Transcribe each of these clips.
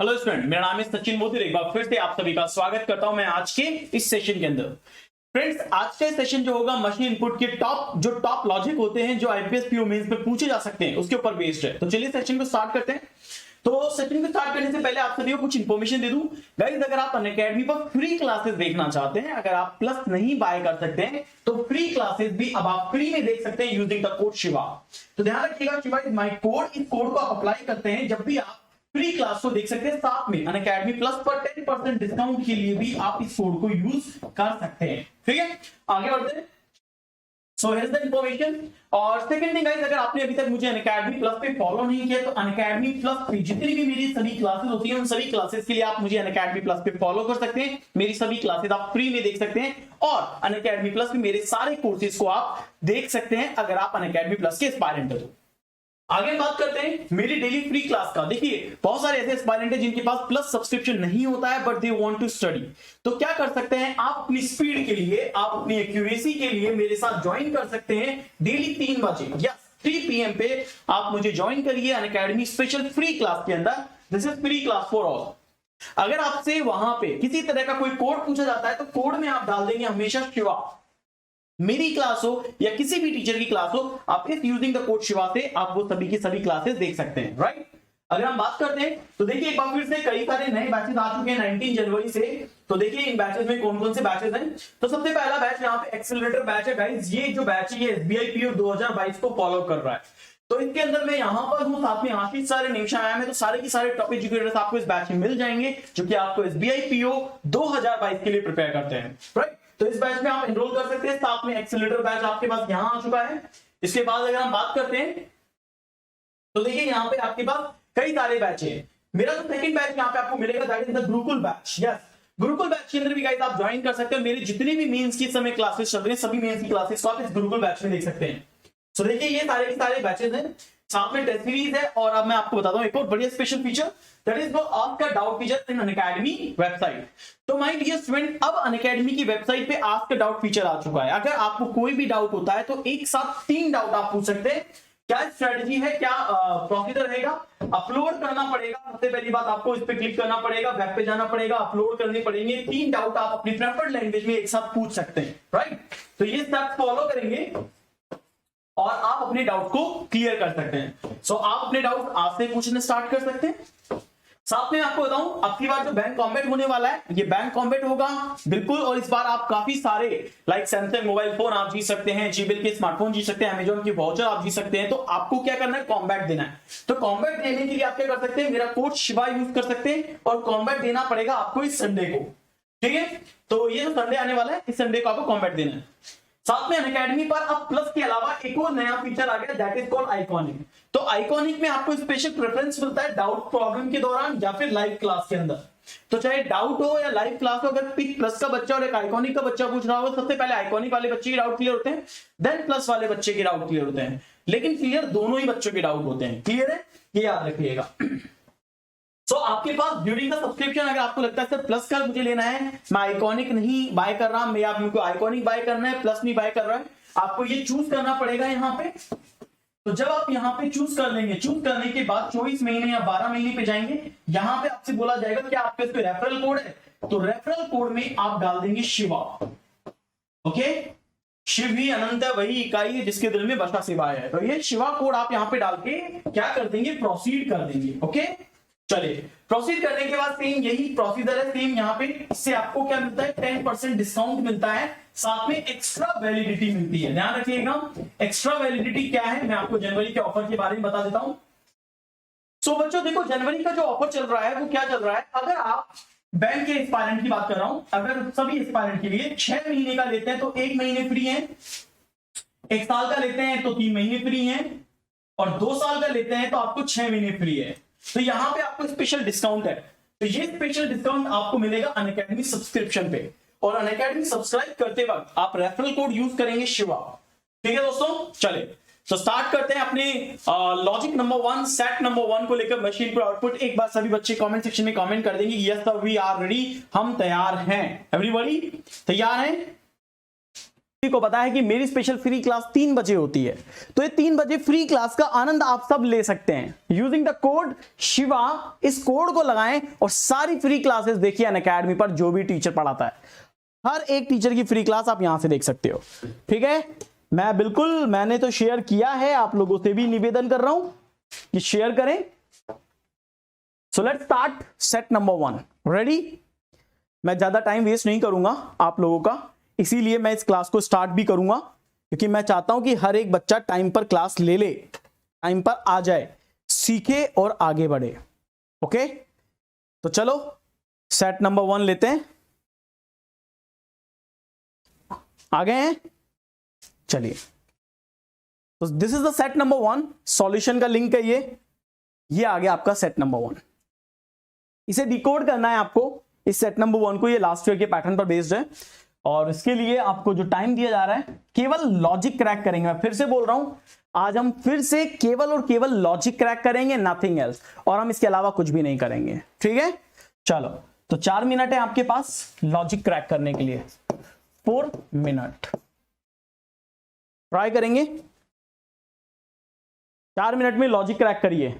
Hello student, मेरा नाम है सचिन मोदी। एक बार फिर से आप सभी का स्वागत करता हूं मैं आज के इस सेशन के अंदर। फ्रेंड्स, आज का सेशन जो होगा मशीन इनपुट के टॉप लॉजिक होते हैं जो आईपीएस पीओ मेंस में पूछे जा सकते हैं उसके ऊपर बेस्ड है। तो चलिए सेशन को स्टार्ट करते हैं। तो सेशन को स्टार्ट करने से पहले आप सभी को कुछ इंफॉर्मेशन दे दूं। गाइस, अगर आप अनअकैडमी पर फ्री क्लासेस देखना चाहते हैं, अगर आप प्लस नहीं बाय कर सकते हैं तो फ्री क्लासेस भी अब आप फ्री में देख सकते हैं यूजिंग द कोड शिवा। तो ध्यान रखिएगा, शिवा इज माय कोड। इस कोड को आप अप्लाई करते हैं जब भी आप फ्री क्लास को देख सकते हैं। साथ में अनअकैडमी प्लस पर 10% डिस्काउंट के लिए भी आप इस कोड को यूज कर सकते हैं। ठीक है, आगे बढ़ते हैं। So here's the information. और सेकंड थिंग गाइस, अगर आपने अभी तक मुझे अनअकैडमी प्लस पे फॉलो नहीं किया तो अनअकैडमी प्लस पे जितनी भी मेरी सभी क्लासेस होती हैं उन सभी क्लासेस के लिए आप मुझे अनअकैडमी प्लस पे फॉलो कर सकते हैं। मेरी सभी क्लासेस आप फ्री में देख सकते हैं और अनअकैडमी प्लस में मेरे सारे कोर्सेज को आप देख सकते हैं अगर आप अनअकैडमी प्लस के एस्पायरेंट हो। आगे बात करते हैं मेरी डेली फ्री क्लास का। देखिए, बहुत सारे ऐसे एस्पायरेंट हैं जिनके पास प्लस सब्सक्रिप्शन नहीं होता है but they want to study. तो क्या कर सकते हैं आप? अपनी स्पीड के लिए, आप अपनी एक्यूरेसी के लिए मेरे साथ ज्वाइन कर सकते हैं डेली 3 बजे या 3 PM पे आप मुझे ज्वाइन करिए अनअकैडमी स्पेशल फ्री क्लास के अंदर। This is free class for all. अगर आपसे वहां पे किसी तरह का कोई कोड पूछा जाता है तो कोड में आप डाल देंगे हमेशा शिवा। मेरी क्लास हो या किसी भी टीचर की क्लास हो, आप इस यूजिंग द कोड शिवा से आप वो सभी की सभी क्लासेस देख सकते हैं। राइट, अगर हम बात करते हैं तो देखिए एक बार फिर से कई सारे नए बैचेस आ चुके हैं 19 जनवरी से। तो देखिए इन बैचेस में कौन कौन से बैचेस हैं। तो सबसे पहला बैच यहाँ पे एक्सेलरेटर बैच है गाइस। ये जो बैच है ये SBI PO 2022 को फॉलो कर रहा है। तो इसके अंदर मैं यहाँ पर हूँ, साथ में आशीष सारे निमिषा आया है। तो सारे के सारे टॉप एजुकेटर्स आपको इस बैच में मिल जाएंगे जो कि आपको SBI PO 2022 के लिए प्रिपेयर करते हैं। राइट, तो इस बैच में आप एनरोल कर सकते हैं। साथ में एक्सेलरेटर बैच आपके पास यहां आ चुका है। इसके बाद अगर हम बात करते हैं तो देखिए यहां पे आपके पास कई सारे बैच हैं। मेरा जो सेकंड बैच यहां पे आपको मिलेगा that is the Gurukul batch. Yes, Gurukul batch के अंदर भी गाइस आप ज्वाइन कर सकते हो। मेरे जितने भी मेंस की समय क्लासेस चल रही हैं सभी मेंस की क्लासेस को आप इस गुरुकुल बैच में देख सकते हैं। सो देखिए ये सारे के सारे बैचेस हैं, साथ में टेस्ट सीरीज है। और अब मैं आपको बताता हूं एक और बढ़िया special feature, that is ask a doubt feature in Unacademy website. तो माय डियर स्टूडेंट, अब अनअकैडमी की वेबसाइट पे आस्क अ डाउट फीचर आ चुका है। अगर आपको कोई भी डाउट होता है तो एक साथ 3 डाउट आप पूछ सकते हैं। क्या स्ट्रेटजी है, क्या प्रोसीजर रहेगा? अपलोड करना पड़ेगा। सबसे पहली बात, आपको इस पे क्लिक करना पड़ेगा, वेब पे जाना पड़ेगा, अपलोड करने पड़ेंगे। 3 डाउट आप अपनी प्रेफर्ड लैंग्वेज में एक साथ पूछ सकते हैं। राइट, तो ये स्टेप फॉलो करेंगे और आप अपने डाउट को क्लियर कर सकते हैं। सो आप अपने डाउट आज से पूछने स्टार्ट कर सकते हैं। साथ में आपको बताऊं, अब की बार जो बैंक कॉम्बैट होने वाला है ये बैंक कॉम्बैट होगा बिल्कुल। और इस बार आप काफी सारे लाइक सैमसंग मोबाइल फोन आप जीत सकते हैं, जीबीएल के स्मार्टफोन जीत सकते हैं, अमेजॉन की वाउचर आप जीत सकते हैं। तो आपको क्या करना है? कॉम्बैट देना है। तो कॉम्बैट देने के लिए आप क्या कर सकते हैं? मेरा कोड शिवा यूज कर सकते हैं और कॉम्बैट देना पड़ेगा आपको इस संडे को। ठीक है, तो ये जो संडे आने वाला है इस संडे को आपको कॉम्बैट देना है। साथ में अनअकैडमी पर अब प्लस के अलावा एक और नया फीचर आ गया दैट इज कॉल्ड आइकॉनिक। तो आइकॉनिक में आपको स्पेशल प्रेफरेंस मिलता है डाउट प्रॉब्लम के दौरान या फिर लाइव क्लास के अंदर। तो चाहे डाउट हो या लाइव क्लास हो, अगर पिक प्लस का बच्चा और एक आइकॉनिक का बच्चा पूछ रहा हो, सबसे पहले आइकॉनिक वाले बच्चे के डाउट क्लियर होते हैं, देन प्लस वाले बच्चे के डाउट क्लियर होते हैं। लेकिन क्लियर दोनों ही बच्चों के डाउट होते हैं। क्लियर है, ये याद रखिएगा। सो आपके पास ड्यूरिंग द सब्सक्रिप्शन अगर आपको लगता है सर प्लस का मुझे लेना है, मैं आइकॉनिक नहीं बाय कर रहा, मैं आपको आइकॉनिक बाय करना है, प्लस नहीं बाय कर रहा है, आपको ये चूज करना पड़ेगा यहाँ पे। तो जब आप यहाँ पे चूज कर लेंगे, चूज करने के बाद 24 महीने या 12 महीने पे जाएंगे, यहाँ पे आपसे बोला जाएगा कि आपके पे रेफरल कोड है। तो रेफरल कोड में आप डाल देंगे शिवा। ओके, शिव ही अनंत है, वही इकाई है जिसके दिल में बसा शिवाय है। तो ये शिवा कोड आप यहाँ पे डाल के क्या कर देंगे? प्रोसीड कर देंगे। ओके, चलिए प्रोसीड करने के बाद सेम यही प्रोसीजर है, सेम यहाँ पे। इससे आपको क्या मिलता है? 10% डिस्काउंट मिलता है, साथ में एक्स्ट्रा वैलिडिटी मिलती है। ध्यान रखिएगा, एक्स्ट्रा वैलिडिटी क्या है मैं आपको जनवरी के ऑफर के बारे में बता देता हूं। सो बच्चों देखो, जनवरी का जो ऑफर चल रहा है वो क्या चल रहा है? अगर आप बैंक के एस्पायरेंट की बात कर रहा हूं, अगर सभी एस्पायरेंट के लिए 6 महीने का लेते हैं तो 1 महीने फ्री है, 1 साल का लेते हैं तो 3 महीने फ्री है, और 2 साल का लेते हैं तो आपको 6 महीने फ्री है। तो यहां पे आपको स्पेशल डिस्काउंट है। तो ये स्पेशल डिस्काउंट आपको मिलेगा अनअकैडमी सब्सक्रिप्शन पे। और अनअकैडमी सब्सक्राइब करते वक्त आप रेफरल कोड यूज करेंगे शिवा। ठीक है दोस्तों, चले तो स्टार्ट करते हैं अपने लॉजिक नंबर 1, सेट नंबर 1 को लेकर मशीन पर आउटपुट। एक बार सभी बच्चे कमेंट सेक्शन में कमेंट कर देंगे yes sir we are ready, हम तैयार हैं। एवरीबॉडी तैयार हैं? को पता है कि मेरी स्पेशल फ्री क्लास 3 बजे होती है, तो ये 3 बजे फ्री क्लास का आनंद आप सब ले सकते हैं यूजिंग द कोड शिवा। इस कोड को लगाएं और सारी फ्री क्लासेस देखिए अनअकैडमी पर, जो भी टीचर पढ़ाता है, हर एक टीचर की फ्री क्लास आप यहां से देख सकते हो। ठीक है, मैंने तो शेयर किया है, आप लोगों से भी निवेदन कर रहा हूं कि शेयर करें। So let's start set number 1। Ready? मैं ज्यादा टाइम वेस्ट नहीं करूंगा आप लोगों का, इसीलिए मैं इस क्लास को स्टार्ट भी करूंगा, क्योंकि मैं चाहता हूं कि हर एक बच्चा टाइम पर क्लास ले ले, टाइम पर आ जाए, सीखे और आगे बढ़े। ओके, तो चलो सेट नंबर 1 लेते हैं। आ गए हैं? चलिए, तो this is the set number 1। Solution का लिंक है ये आ गया आपका सेट नंबर 1। इसे डिकोड करना है आपको, इस सेट नंबर 1 को। ये लास्ट ईयर के पैटर्न पर बेस्ड है, और इसके लिए आपको जो टाइम दिया जा रहा है, केवल लॉजिक क्रैक करेंगे। मैं फिर से बोल रहा हूं, आज हम फिर से केवल और केवल लॉजिक क्रैक करेंगे, नथिंग एल्स, और हम इसके अलावा कुछ भी नहीं करेंगे। ठीक है, चलो, तो 4 मिनट है आपके पास लॉजिक क्रैक करने के लिए। 4 मिनट ट्राई करेंगे, 4 मिनट में लॉजिक क्रैक करिए।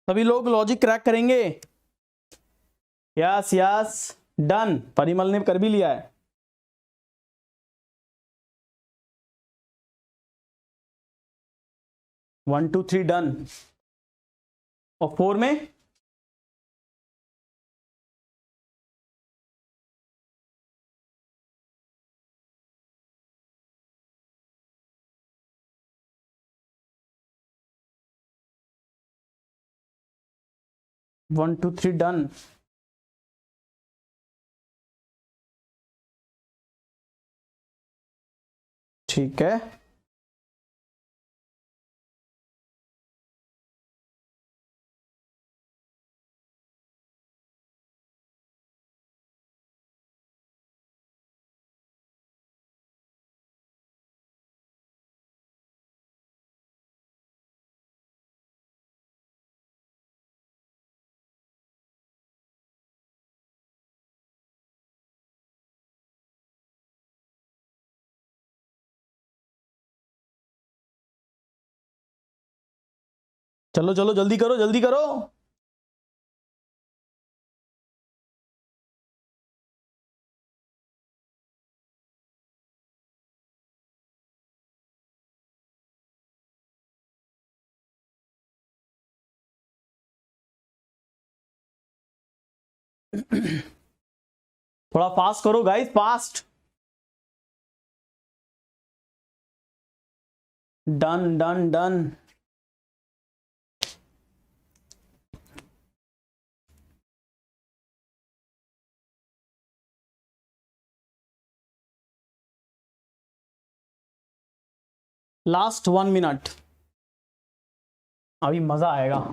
सभी लोग लॉजिक क्रैक करेंगे? Yes yes, done. परिमल ने कर भी लिया है। 1 2 3 डन। और 4 में 1 2 3 डन। ठीक है, चलो चलो जल्दी करो जल्दी करो। थोड़ा फास्ट करो guys, fast. Done done done. Last 1 minute, अभी मजा आएगा।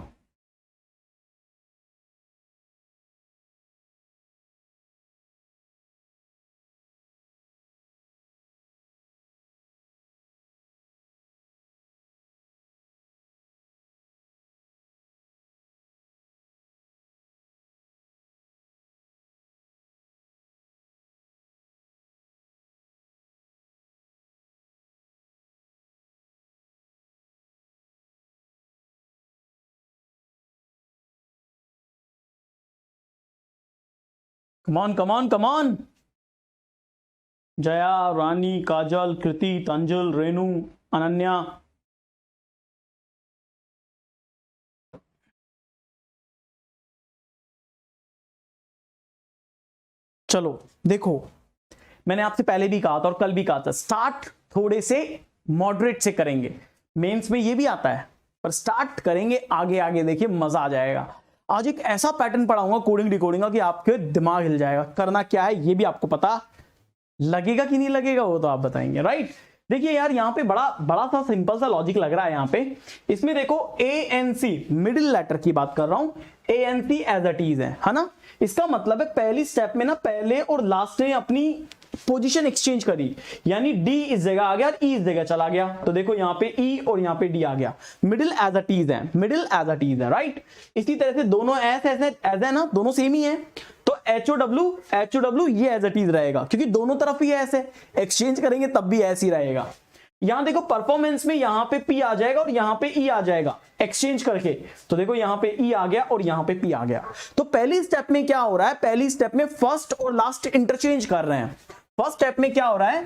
Come on come on come on. Jaya, Rani, Kajal, Kriti, Tanjul, Renu, Ananya. चलो देखो, मैंने आपसे पहले भी कहा था और कल भी कहा था, स्टार्ट थोड़े से मॉडरेट से करेंगे। मेंस में ये भी आता है, पर स्टार्ट करेंगे आगे आगे, देखिए मजा आ जाएगा। आज एक ऐसा पैटर्न पढ़ाऊंगा कोडिंग डिकोडिंग का कि आपके दिमाग हिल जाएगा। करना क्या है ये भी आपको पता लगेगा कि नहीं लगेगा, वो तो आप बताएंगे, राइट। देखिए यार, यहाँ पे बड़ा बड़ा सा सिंपल सा लॉजिक लग रहा है। यहाँ पे इसमें देखो ANC मिडिल लेटर की बात कर रहा हूं, ANC एज इट इज है ना। इसका मतलब है पहली स्टेप में ना पहले और लास्ट ने अपनी पोजीशन एक्सचेंज करी, यानी D इस जगह आ गया और E इस जगह चला गया। तो देखो यहाँ पे E और यहाँ पे D आ गया, मिडिल एज इट इज है, मिडिल एज इट इज है, राइट। इसी तरह से दोनों एज है ना, दोनों सेम ही है। तो HOW ये एज इट इज रहेगा, क्योंकि दोनों तरफ ही ऐसे एक्सचेंज करेंगे तब भी ऐसे ही रहेगा। यहां देखो परफॉर्मेंस में यहां पे P आ जाएगा और यहां पे E आ जाएगा एक्सचेंज करके। तो देखो यहां पे E आ गया और यहां पे P आ गया। तो पहली स्टेप में क्या हो रहा है, पहली स्टेप में फर्स्ट और लास्ट इंटरचेंज कर रहे हैं। फर्स्ट स्टेप में क्या हो रहा है,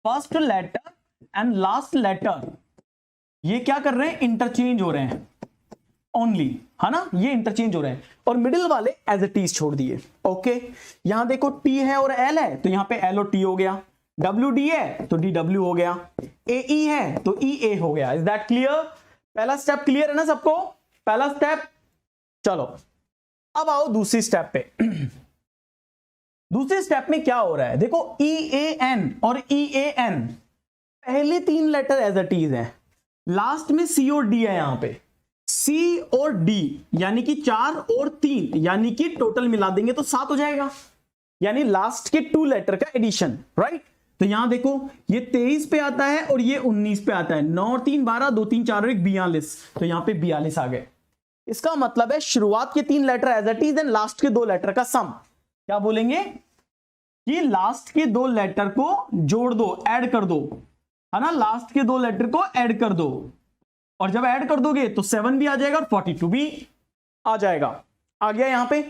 first letter and last letter ये क्या कर रहे हैं, इंटरचेंज हो रहे हैं ओनली, है ना, ये इंटरचेंज हो रहे हैं। और मिडिल वाले एज इट इज छोड़ दिए। ओके, यहां देखो T है और L है, तो यहां पे L और T हो गया। WD है तो DW हो गया। AE है तो EA हो गया। Is that clear? पहला स्टेप क्लियर है ना सबको, पहला स्टेप। चलो अब आओ दूसरी स्टेप पे। दूसरे स्टेप में क्या हो रहा है, देखो EAN और EAN पहले तीन लेटर एज इट इज है, लास्ट में C और D है। यहां पे C और D यानी कि 4 और 3 यानी कि टोटल मिला देंगे तो 7 हो जाएगा, यानी लास्ट के 2 लेटर का एडिशन, राइट। तो यहां देखो ये 23 पे आता है और ये 19 पे आता है। 9 और 3 12, 2 3 4 और 1 42, तो यहां पे 42 आ गए। इसका मतलब है शुरुआत के 3 letter as it is and last के 2 लेटर का सम। क्या बोलेंगे कि लास्ट के 2 लेटर को जोड़ दो, ऐड कर दो, है ना, लास्ट के 2 लेटर को ऐड कर दो, और जब ऐड कर दोगे तो 7 भी आ जाएगा और 42 भी आ जाएगा। आ गया यहां पे,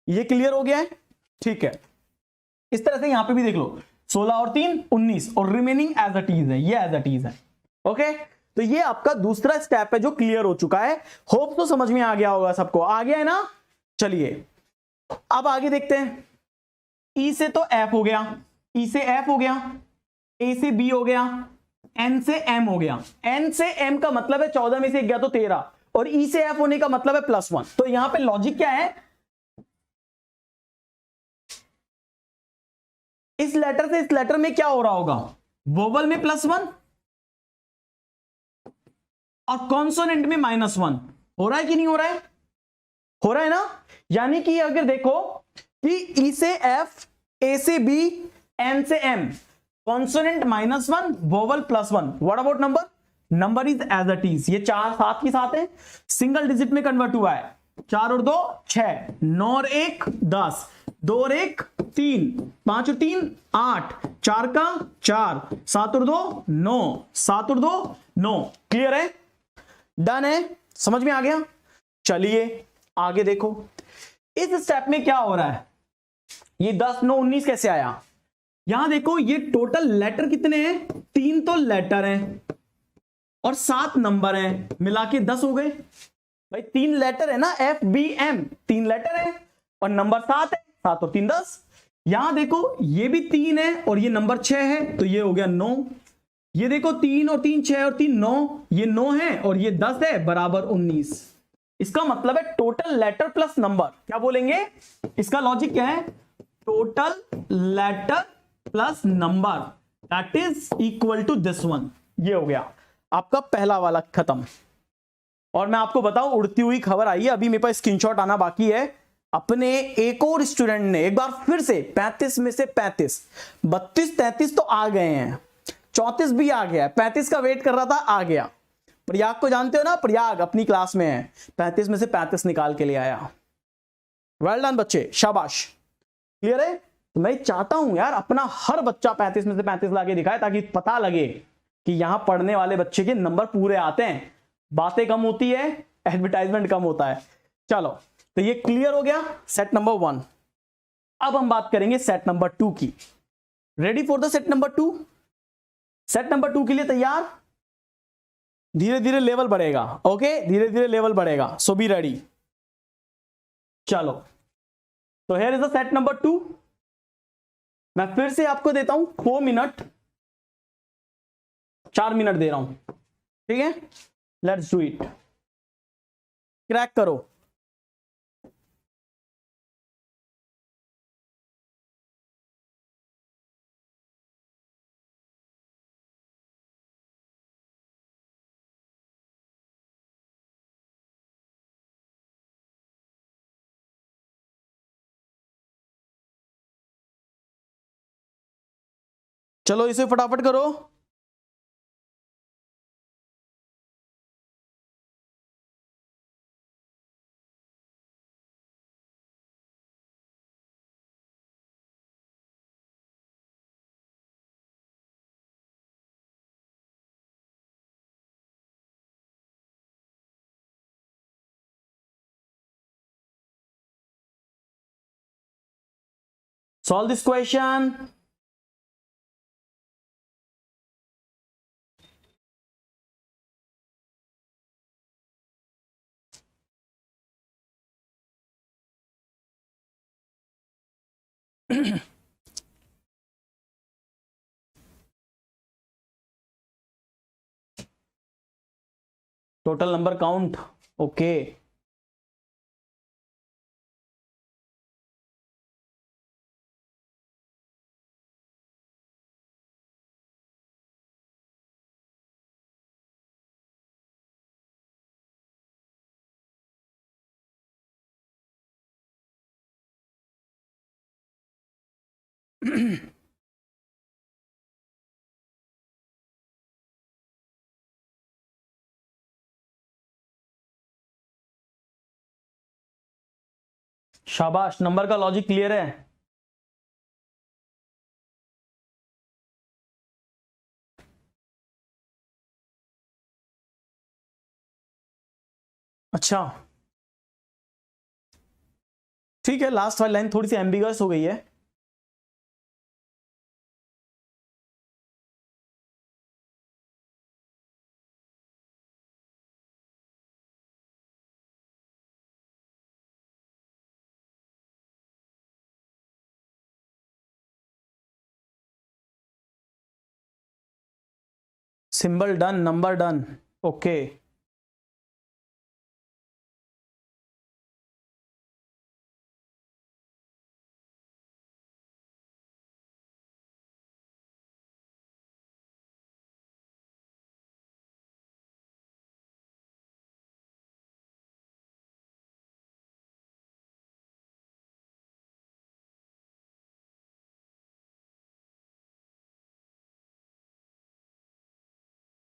ये क्लियर हो गया है, ठीक है। इस तरह से यहां पे भी देख लो 16 और 3 19 और रिमेनिंग एज इट इज है, ये एज इट इज है। ओके, तो ये आपका दूसरा स्टेप है जो क्लियर हो चुका है। होप तो समझ में आ गया होगा सबको, आ गया है ना। चलिए अब आगे देखते हैं। E से तो F हो गया, E से F हो गया, A से B हो गया, N से M हो गया। N से M का मतलब है 14 में से 1 गया तो 13, और E से F होने का मतलब है +1। तो यहां पे लॉजिक क्या है, इस लेटर से इस लेटर में क्या हो रहा होगा, वोवल में +1 और कॉन्सोनेंट में -1 हो रहा है कि नहीं हो रहा है, हो रहा है ना। यानी कि अगर देखो कि E से F, A से B, N से M, consonant -1, vowel +1। What about number, number is as it is. ये 4 7 की साथ है, सिंगल डिजिट में कन्वर्ट हुआ है। 4 और 2 6, 9 और 1 10, 2 और 1 3, 5 और 3 8, 4 का 4, 7 और 2 9, 7 और 2 9। क्लियर है, डन है, समझ में आ गया। चलिए आगे देखो, इस स्टेप में क्या हो रहा है, ये 10 9 19 कैसे आया। यहां देखो ये टोटल लेटर कितने हैं, 3 तो लेटर हैं और 7 नंबर हैं, मिला के 10 हो गए। भाई 3 लेटर है ना, FBM 3 लेटर है और नंबर 7 है, 7 और 3 10। यहां देखो ये भी 3 है और ये नंबर 6 है, तो ये हो गया 9। ये देखो 3 और 3 6 और 3 9, ये 9 है और ये 10 है, बराबर 19। इसका मतलब है टोटल लेटर प्लस नंबर। क्या बोलेंगे, इसका लॉजिक क्या है, total letter plus number that is equal to this one. ये हो गया आपका पहला वाला खत्म। और मैं आपको बताऊं, उड़ती हुई खबर आई है, अभी मेरे पास स्क्रीनशॉट आना बाकी है। अपने एक और स्टूडेंट ने एक बार फिर से 35 में से 35, 32 33 तो आ गए हैं, 34 भी आ गया है, 35 का वेट कर रहा था, आ गया। प्रयाग को जानते हो ना, प्रयाग अपनी क्लास में है, 35 में से 35 निकाल के ले आया। वेल डन बच्चे, शाबाश। क्लियर है। तो मैं चाहता हूं यार अपना हर बच्चा 35 में से 35 लाके दिखाए, ताकि पता लगे कि यहां पढ़ने वाले बच्चे के नंबर पूरे आते हैं। बातें कम होती है, एडवर्टाइजमेंट कम होता है। चलो, तो ये क्लियर हो गया सेट नंबर 1। अब हम बात करेंगे सेट नंबर 2 की। Ready for the set number 2? Set number 2 के लिए तैयार? धीरे धीरे लेवल बढ़ेगा, ओके, धीरे धीरे लेवल बढ़ेगा, सो बी रेडी। चलो, तो here is the set number 2। मैं फिर से आपको देता हूं 4 मिनट, 4 मिनट दे रहा हूं, ठीक है? लेट्स डू इट, क्रैक करो। चलो इसे फटाफट करो। Solve this question. Total number count. Okay. शाबाश, नंबर का लॉजिक क्लियर है। अच्छा, ठीक है, लास्ट वाली लाइन थोड़ी सी एम्बिगस हो गई है। Symbol done, number done, okay.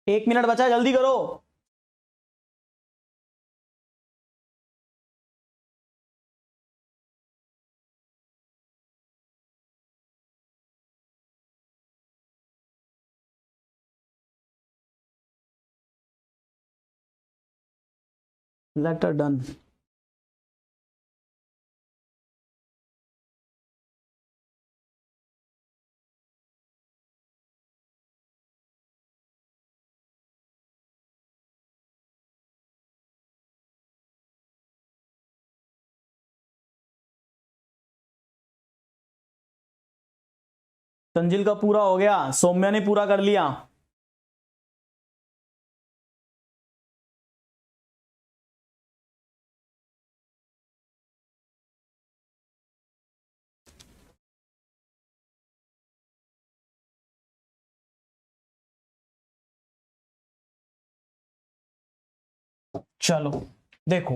एक मिनट बचा, जल्दी करो। Letter done. तंजिल का पूरा हो गया, सौम्या ने पूरा कर लिया। चलो देखो,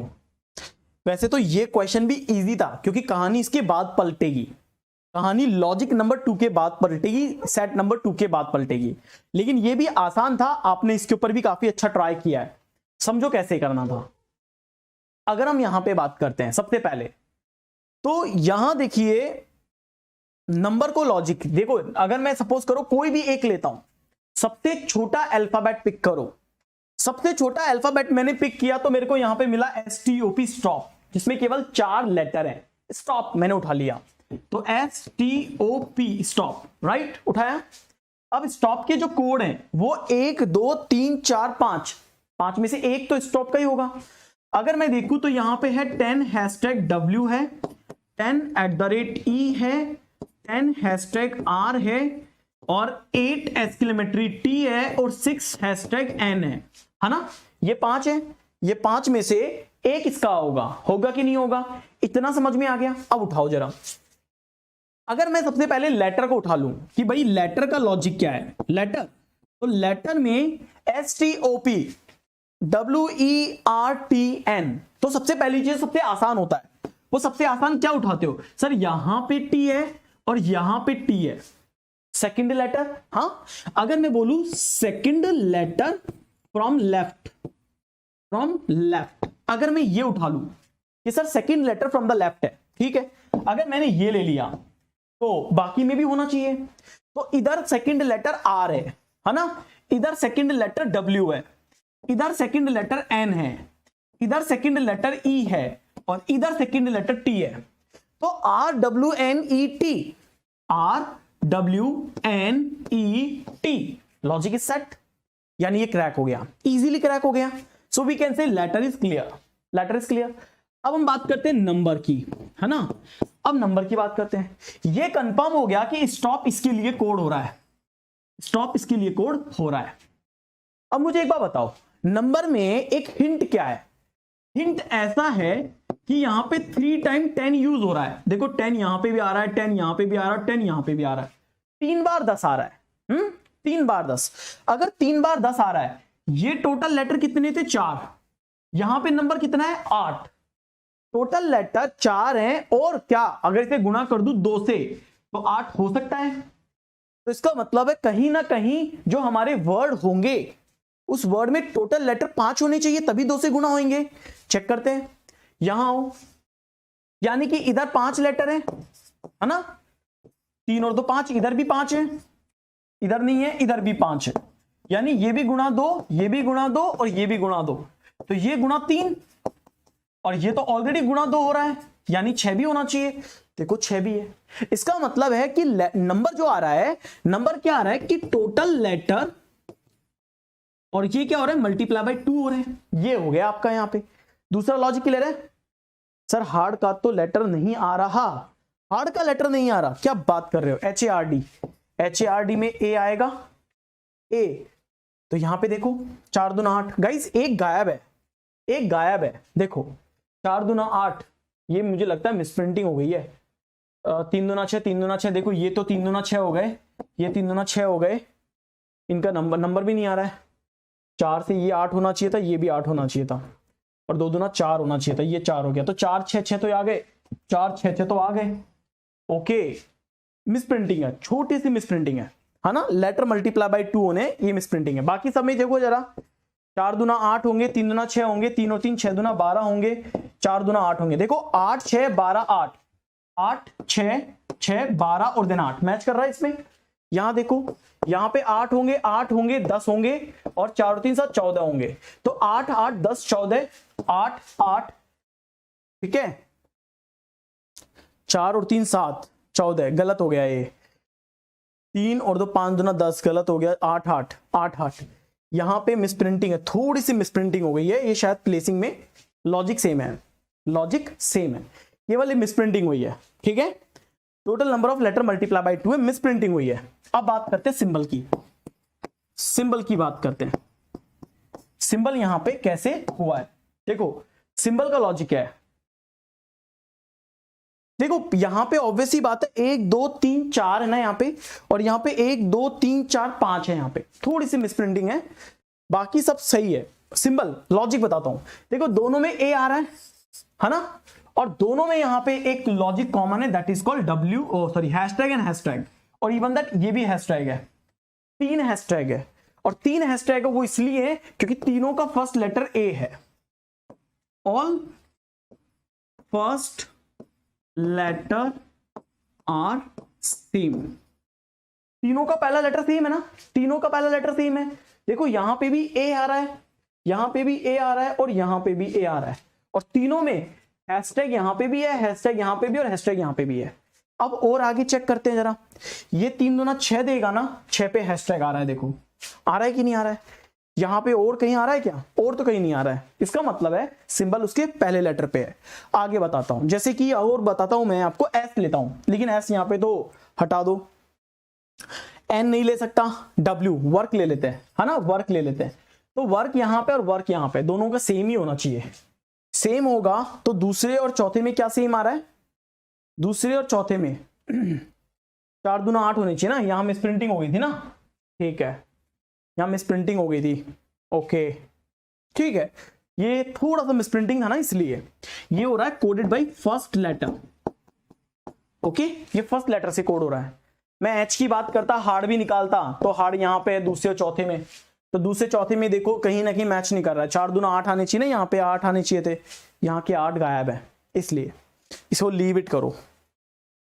वैसे तो ये क्वेश्चन भी इजी था क्योंकि कहानी इसके बाद पलटेगी, कहानी लॉजिक नंबर 2 के बाद पलटेगी, सेट नंबर 2 के बाद पलटेगी। लेकिन ये भी आसान था, आपने इसके ऊपर भी काफी अच्छा ट्राई किया है। समझो कैसे करना था। अगर हम यहां पे बात करते हैं सबसे पहले, तो यहां देखिए नंबर को लॉजिक देखो, अगर मैं सपोज करो कोई भी एक लेता हूं, सबसे छोटा अल्फाबेट पिक करो। सबसे छोटा अल्फाबेट मैंने पिक किया तो मेरे को यहां पे मिला STOP, स्टॉप, जिसमें केवल 4 लेटर है। स्टॉप मैंने उठा लिया। तो STOP स्टॉप, राइट, उठाया। अब स्टॉप के जो कोड हैं वो 1 2 3 4 5, 5 में से एक तो स्टॉप का ही होगा। अगर मैं देखूं तो यहां पे है 10 #W है, 10 @ E है, 10 #R है और 8 एक्सक्लेमेटरी T है और 6 #N है ना। ये 5 है, ये 5 में से एक इसका होगा कि नहीं होगा, इतना समझ में आ गया। अब उठाओ जरा, अगर मैं सबसे पहले लेटर को उठा लूं कि भाई लेटर का लॉजिक क्या है, लेटर, तो लेटर में STOP WERTN, तो सबसे पहली चीज सबसे आसान होता है, वो सबसे आसान क्या उठाते हो सर, यहां पे T है और यहां पे T है, सेकंड लेटर। हाँ, अगर मैं बोलूं सेकंड लेटर फ्रॉम लेफ्ट, अगर मैं ये उठा लूं कि sir second letter from the left है, ठीक है, अगर मैंने ये ले लिया तो बाकी में भी होना चाहिए। तो इधर सेकंड लेटर R है ना, इधर सेकंड लेटर W है, इधर सेकंड लेटर N है, इधर सेकंड लेटर E है और इधर सेकंड लेटर T है। तो RWNET, RWNET, logic is set, यानी ये क्रैक हो गया, इजीली क्रैक हो गया। So we can say letter is clear, letter is clear. अब हम बात करते हैं नंबर की, है ना। अब नंबर की बात करते हैं, ये कंफर्म हो गया कि स्टॉप इसके लिए कोड हो रहा है, स्टॉप इसके लिए कोड हो रहा है। अब मुझे एक बात बताओ, नंबर में एक हिंट क्या है, हिंट ऐसा है कि यहां पे 3 टाइम 10 यूज हो रहा है। देखो 10 यहां पे भी आ रहा है, 10 यहां पे भी आ रहा है, 10 यहां पे भी आ रहा है, 3 बार 10 आ रहा है। 3 बार 10, अगर 3 बार 10 आ रहा है, ये टोटल लेटर कितने थे, 4, यहां पे नंबर कितना है, 8, टोटल लेटर 4 हैं और क्या, अगर इसे गुणा कर दूं 2 से तो 8 हो सकता है। तो इसका मतलब है कहीं ना कहीं जो हमारे वर्ड होंगे उस वर्ड में टोटल लेटर 5 होने चाहिए, तभी 2 से गुणा होंगे। चेक करते हैं, यहां आओ, यानी कि इधर 5 लेटर है ना, 3 और 2 5, इधर भी 5 है, इधर नहीं है, इधर भी 5 है, यानी ये भी गुणा 2, ये भी गुणा 2 और ये भी गुणा 2, तो ये गुणा 3 और ये तो ऑलरेडी गुणा 2 हो रहा है, यानी 6 भी होना चाहिए। देखो 6 भी है, इसका मतलब है कि नंबर जो आ रहा है, नंबर क्या आ रहा है कि टोटल लेटर और ये क्या हो रहा है, मल्टीप्लाई बाय 2 हो रहे हैं। ये हो गया आपका यहां पे। दूसरा लॉजिक क्लियर है सर, हार्ड का तो लेटर नहीं आ रहा, हार्ड का लेटर नहीं आ रहा, क्या बात कर रहे हो, HARD में A आएगा, A, तो यहां पे देखो 4 दूना 8, गाइस एक गायब है, एक गायब है, देखो 4 दूना 8, ये मुझे लगता है मिसप्रिंटिंग हो गई है, 3 दूना 6, 3 दूना 6, देखो ये तो 3 दूना 6 हो गए, ये 3 दूना 6 हो गए, इनका नंबर भी नहीं आ रहा है, 4 से ये 8 होना चाहिए था, ये भी 8 होना चाहिए था और 2 दूना 4 होना चाहिए था, ये 4 हो गया, तो 4 6 6 तो आ गए, 4 6 6 तो आ गए। ओके, मिसप्रिंटिंग है, छोटी सी मिसप्रिंटिंग है ना, लेटर मल्टीप्लाई बाय 2 होने ये मिसप्रिंटिंग है। बाकी सब में देखो जरा, 4 दूना 8 होंगे, 3 दूना 6 होंगे, 3 और 3 6 दूना 12 होंगे, 4 दूना 8 होंगे, देखो 8 6 12 8, 8 6 6 12 और देन 8 मैच कर रहा है इसमें। यहां देखो, यहां पे 8 होंगे, 8 होंगे, 10 होंगे और 4 और 3 7 14 होंगे, तो 8 8 10 14, 8 8, ठीक है, 4 और 3 7 14, गलत हो गया ये, 3 और 2 5 दूना 10, गलत हो गया, 8 8 8 8, यहां पे मिसप्रिंटिंग है, थोड़ी सी मिसप्रिंटिंग हो गई है, ये शायद प्लेसिंग में लॉजिक सेम है, लॉजिक सेम है, ये वाली मिसप्रिंटिंग हुई है, ठीक है। Total number of letter multiply by 2 है, मिसप्रिंटिंग हुई है। अब बात करते हैं सिंबल की, सिंबल की बात करते हैं, सिंबल यहां पे कैसे हुआ है। देखो सिंबल का लॉजिक क्या है, देखो यहां पे ऑब्वियसली बात है 1 2 3 4 है ना यहाँ पे, और यहाँ पे 1 2 3 4 5 है, यहाँ पे थोड़ी सी मिसप्रिंटिंग है, बाकी सब सही है। सिंबल लॉजिक बताता हूं, देखो दोनों में A आ रहा है ना, और दोनों में यहाँ पे एक लॉजिक कॉमन है, that is called hashtag and hashtag, और इवन दैट ये भी हैशटैग है, 3 हैशटैग है, और 3 हैशटैग है वो इसलिए है क्योंकि तीनों का फर्स्ट लेटर A है, all first letter are same, तीनों का पहला लेटर सेम है ना, तीनों का पहला लेटर सेम है। देखो यहां पे भी A आ रहा है, यहां पे भी A आ रहा है और यहां पे भी A आ रहा है, और तीनों में हैशटैग यहां पे भी है, हैशटैग यहां पे भी और हैशटैग यहां पे भी है। अब और आगे चेक करते हैं जरा, ये 3 दूना 6 देगा ना, 6 पे हैशटैग आ रहा है, देखो आ रहा है कि नहीं आ रहा है, यहां पे और कहीं आ रहा है क्या, और तो कहीं नहीं आ रहा है, इसका मतलब है सिंबल उसके पहले लेटर पे है। आगे बताता हूं, जैसे कि और बताता हूं, मैं आपको एस लेता हूं, लेकिन एस यहां पे तो हटा दो, एन नहीं ले सकता, डब्ल्यू वर्क ले लेते हैं, है ना, वर्क ले लेते हैं। तो वर्क यहां पे और वर्क यहां पे दोनों का सेम ही होना चाहिए, सेम होगा तो दूसरे और चौथे में क्या सेम आ रहा है, दूसरे और चौथे में 4 दूना 8 होनी चाहिए ना, यहां मिस प्रिंटिंग हो गई थी ना, ठीक है, यहां मिस प्रिंटिंग हो गई थी, ओके ठीक है, ये थोड़ा सा मिस प्रिंटिंग था ना, इसलिए ये हो रहा है coded by first letter, okay ये फर्स्ट लेटर से कोड हो रहा है। मैं एच की बात करता, हार्ड भी निकालता, तो हार्ड यहाँ पे है दूसरे और चौथे में, तो दूसरे चौथे में देखो कहीं ना कहीं मैच नहीं कर रहा है, 4 दूना 8 आने चाहिए ना, यहाँ पे 8 आने चाहिए थे, यहाँ के 8 गायब है, इसलिए इसको लीव इट करो,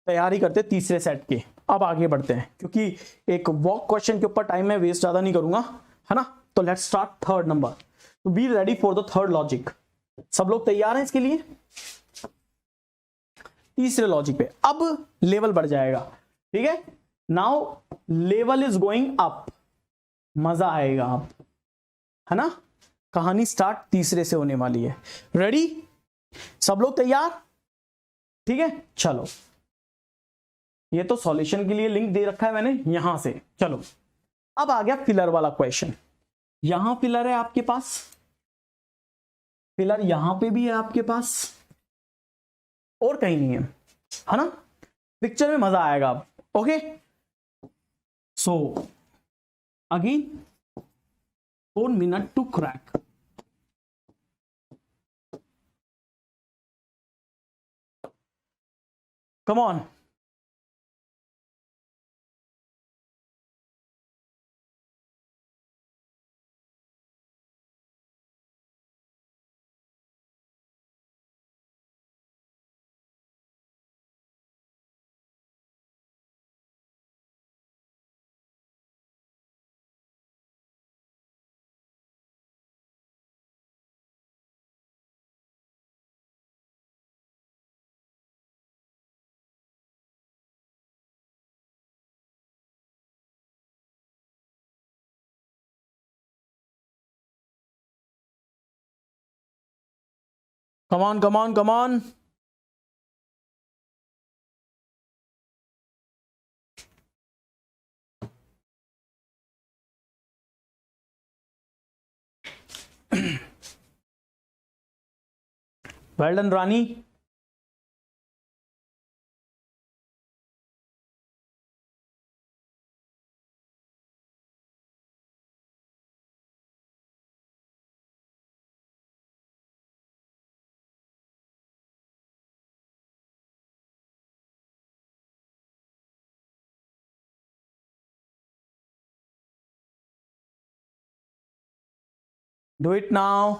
तैयारी करते तीसरे सेट की। अब आगे बढ़ते हैं, क्योंकि एक वॉक क्वेश्चन के ऊपर टाइम में वेस्ट ज्यादा नहीं करूंगा, है ना, तो लेट्स स्टार्ट थर्ड नंबर, तो be ready for the third logic. सब लोग तैयार हैं इसके लिए, तीसरे लॉजिक पे अब लेवल बढ़ जाएगा, ठीक है, now level is going up, मजा आएगा अब, है ना, कहानी स्टार्ट तीसरे से होने वाली है, रेडी, सब लोग तैयार, ठीक है, चलो, ये तो सॉल्यूशन के लिए लिंक दे रखा है मैंने यहां से, चलो अब आ गया फिलर वाला क्वेश्चन, यहां फिलर है आपके पास, फिलर यहां पे भी है आपके पास, और कहीं नहीं है ना, पिक्चर में मजा आएगा अब, okay, so again 4 minute to crack, come on, come on come on come on, well done Rani, do it now,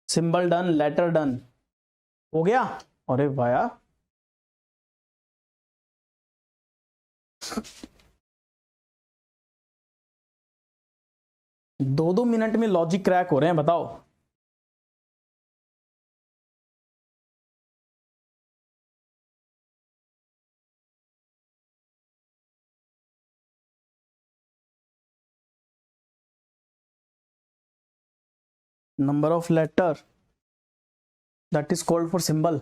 symbol done, letter done, हो गया, अरे वाह, 2-2 मिनट में लॉजिक क्रैक हो रहे हैं, बताओ, number of letter that is called for symbol,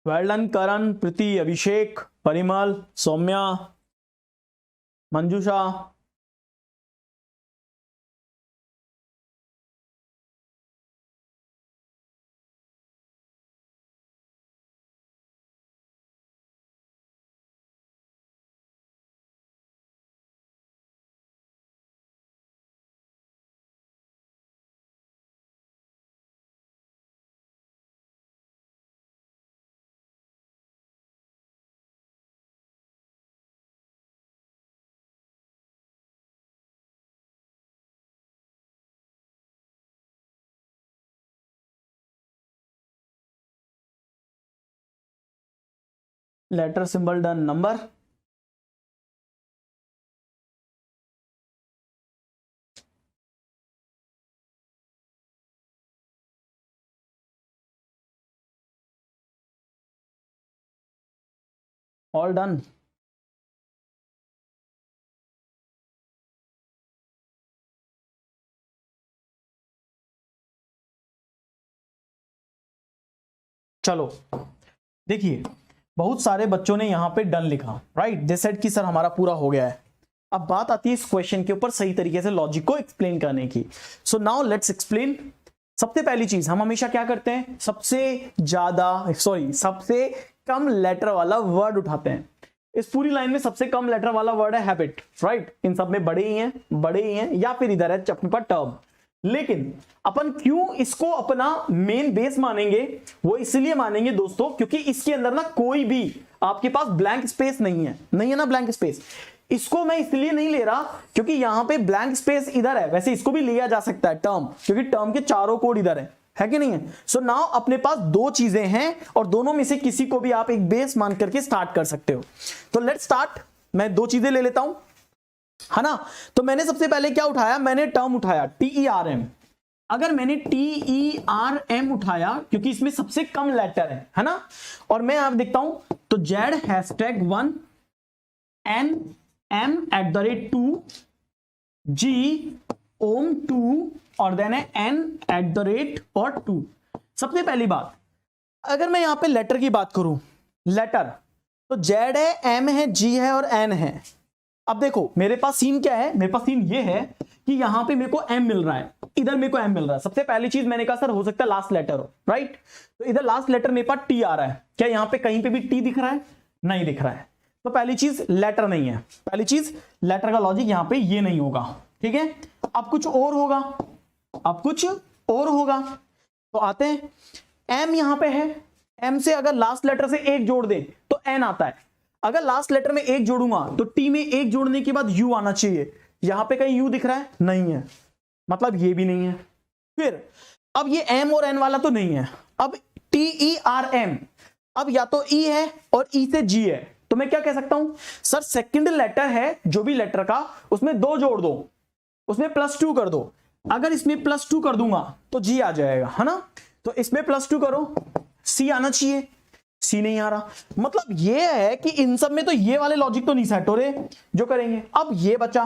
well done Karan, Preeti, Abhishek, Parimal, Saumya, Manjusha, letter symbol done, number all done. चलो देखिए, बहुत सारे बच्चों ने यहां पे डन लिखा, राइट, दे सेड कि सर हमारा पूरा हो गया है। अब बात आती है इस क्वेश्चन के ऊपर सही तरीके से लॉजिक को एक्सप्लेन करने की। So now let's explain. सबसे पहली चीज, हम हमेशा क्या करते हैं, सबसे कम लेटर वाला वर्ड उठाते हैं। इस पूरी लाइन में सबसे कम लेटर वाला वर्ड है हैबिट, राइट। इन सब में बड़े ही हैं या फिर इधर है अपने पास टर्म। लेकिन अपन क्यों इसको अपना मेन बेस मानेंगे, वो इसलिए मानेंगे दोस्तों क्योंकि इसके अंदर ना कोई भी आपके पास ब्लैंक स्पेस नहीं है ना ब्लैंक स्पेस। इसको मैं इसलिए नहीं ले रहा क्योंकि यहां पे ब्लैंक स्पेस इधर है, वैसे इसको भी लिया जा सकता है टर्म, क्योंकि टर्म के चारों कोड इधर है कि नहीं है। सो नाउ अपने पास दो चीजें हैं और दोनों में से किसी को भी आप एक बेस मान करके स्टार्ट कर सकते हो। तो लेट्स स्टार्ट। मैं दो चीजें ले लेता हूं, है ना। तो मैंने सबसे पहले क्या उठाया, मैंने टर्म उठाया TERM। अगर मैंने TERM उठाया क्योंकि इसमें सबसे कम लेटर है ना, और मैं आप देखता हूं तो Z#1 NM@2 G OM2 और देन है N@ और 2। सबसे पहली बात, अगर मैं यहां पे लेटर की बात करूं, लेटर तो Z है, M है, G है और N है। अब देखो मेरे पास सीन क्या है, मेरे पास सीन ये है कि यहां पे मेरे को M मिल रहा है, इधर मेरे को M मिल रहा है। सबसे पहली चीज मैंने कहा सर हो सकता है लास्ट लेटर हो, राइट। तो इधर लास्ट लेटर मेरे पास T आ रहा है, क्या यहां पे कहीं पे भी T दिख रहा है, नहीं दिख रहा है। तो पहली चीज लेटर नहीं है, पहली चीज लेटर का लॉजिक यहां पे ये नहीं होगा, ठीक है। अब कुछ और होगा, अब कुछ और होगा। तो आते हैं, M यहां पे है, M से अगर लास्ट लेटर से एक जोड़ दे तो N आता है। अगर लास्ट लेटर में एक जोड़ूंगा तो T में एक जोड़ने के बाद U आना चाहिए। यहां पे कहीं U दिख रहा है, नहीं है, मतलब ये भी नहीं है। फिर अब ये M और N वाला तो नहीं है। अब TERM, अब या तो E है और E से G है। तो मैं क्या कह सकता हूं, सर सेकंड लेटर है जो भी लेटर का, उसमें दो जोड़ दो, उसमें +2 कर दो। अगर इसमें +2 कर दूंगा तो G आ जाएगा, है ना। तो इसमें +2 करो, C आना चाहिए, C नहीं आ रहा। मतलब ये है कि इन सब में तो ये वाले लॉजिक तो नहीं सेट हो रहे जो करेंगे। अब ये बचा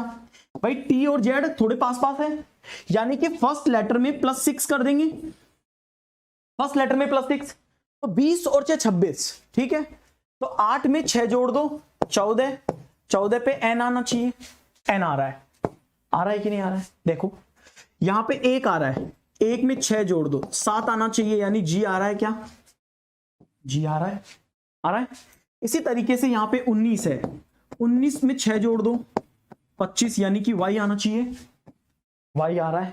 भाई, T और Z थोड़े पास पास है, यानी कि फर्स्ट लेटर में +6 कर देंगे, फर्स्ट लेटर में +6 तो 20 और 6 26, ठीक है। तो 8 में 6 जोड़ दो 14, 14 पे N आना चाहिए, N आ रहा है कि नहीं आ रहा है। देखो यहां पे 1 आ रहा है, 1 में 6 जोड़ दो 7 आना चाहिए, यानी G आ रहा है, क्या G आ रहा है। इसी तरीके से यहां पे 19 है, 19 में 6 जोड़ दो 25, यानी कि Y आना चाहिए, Y आ रहा है,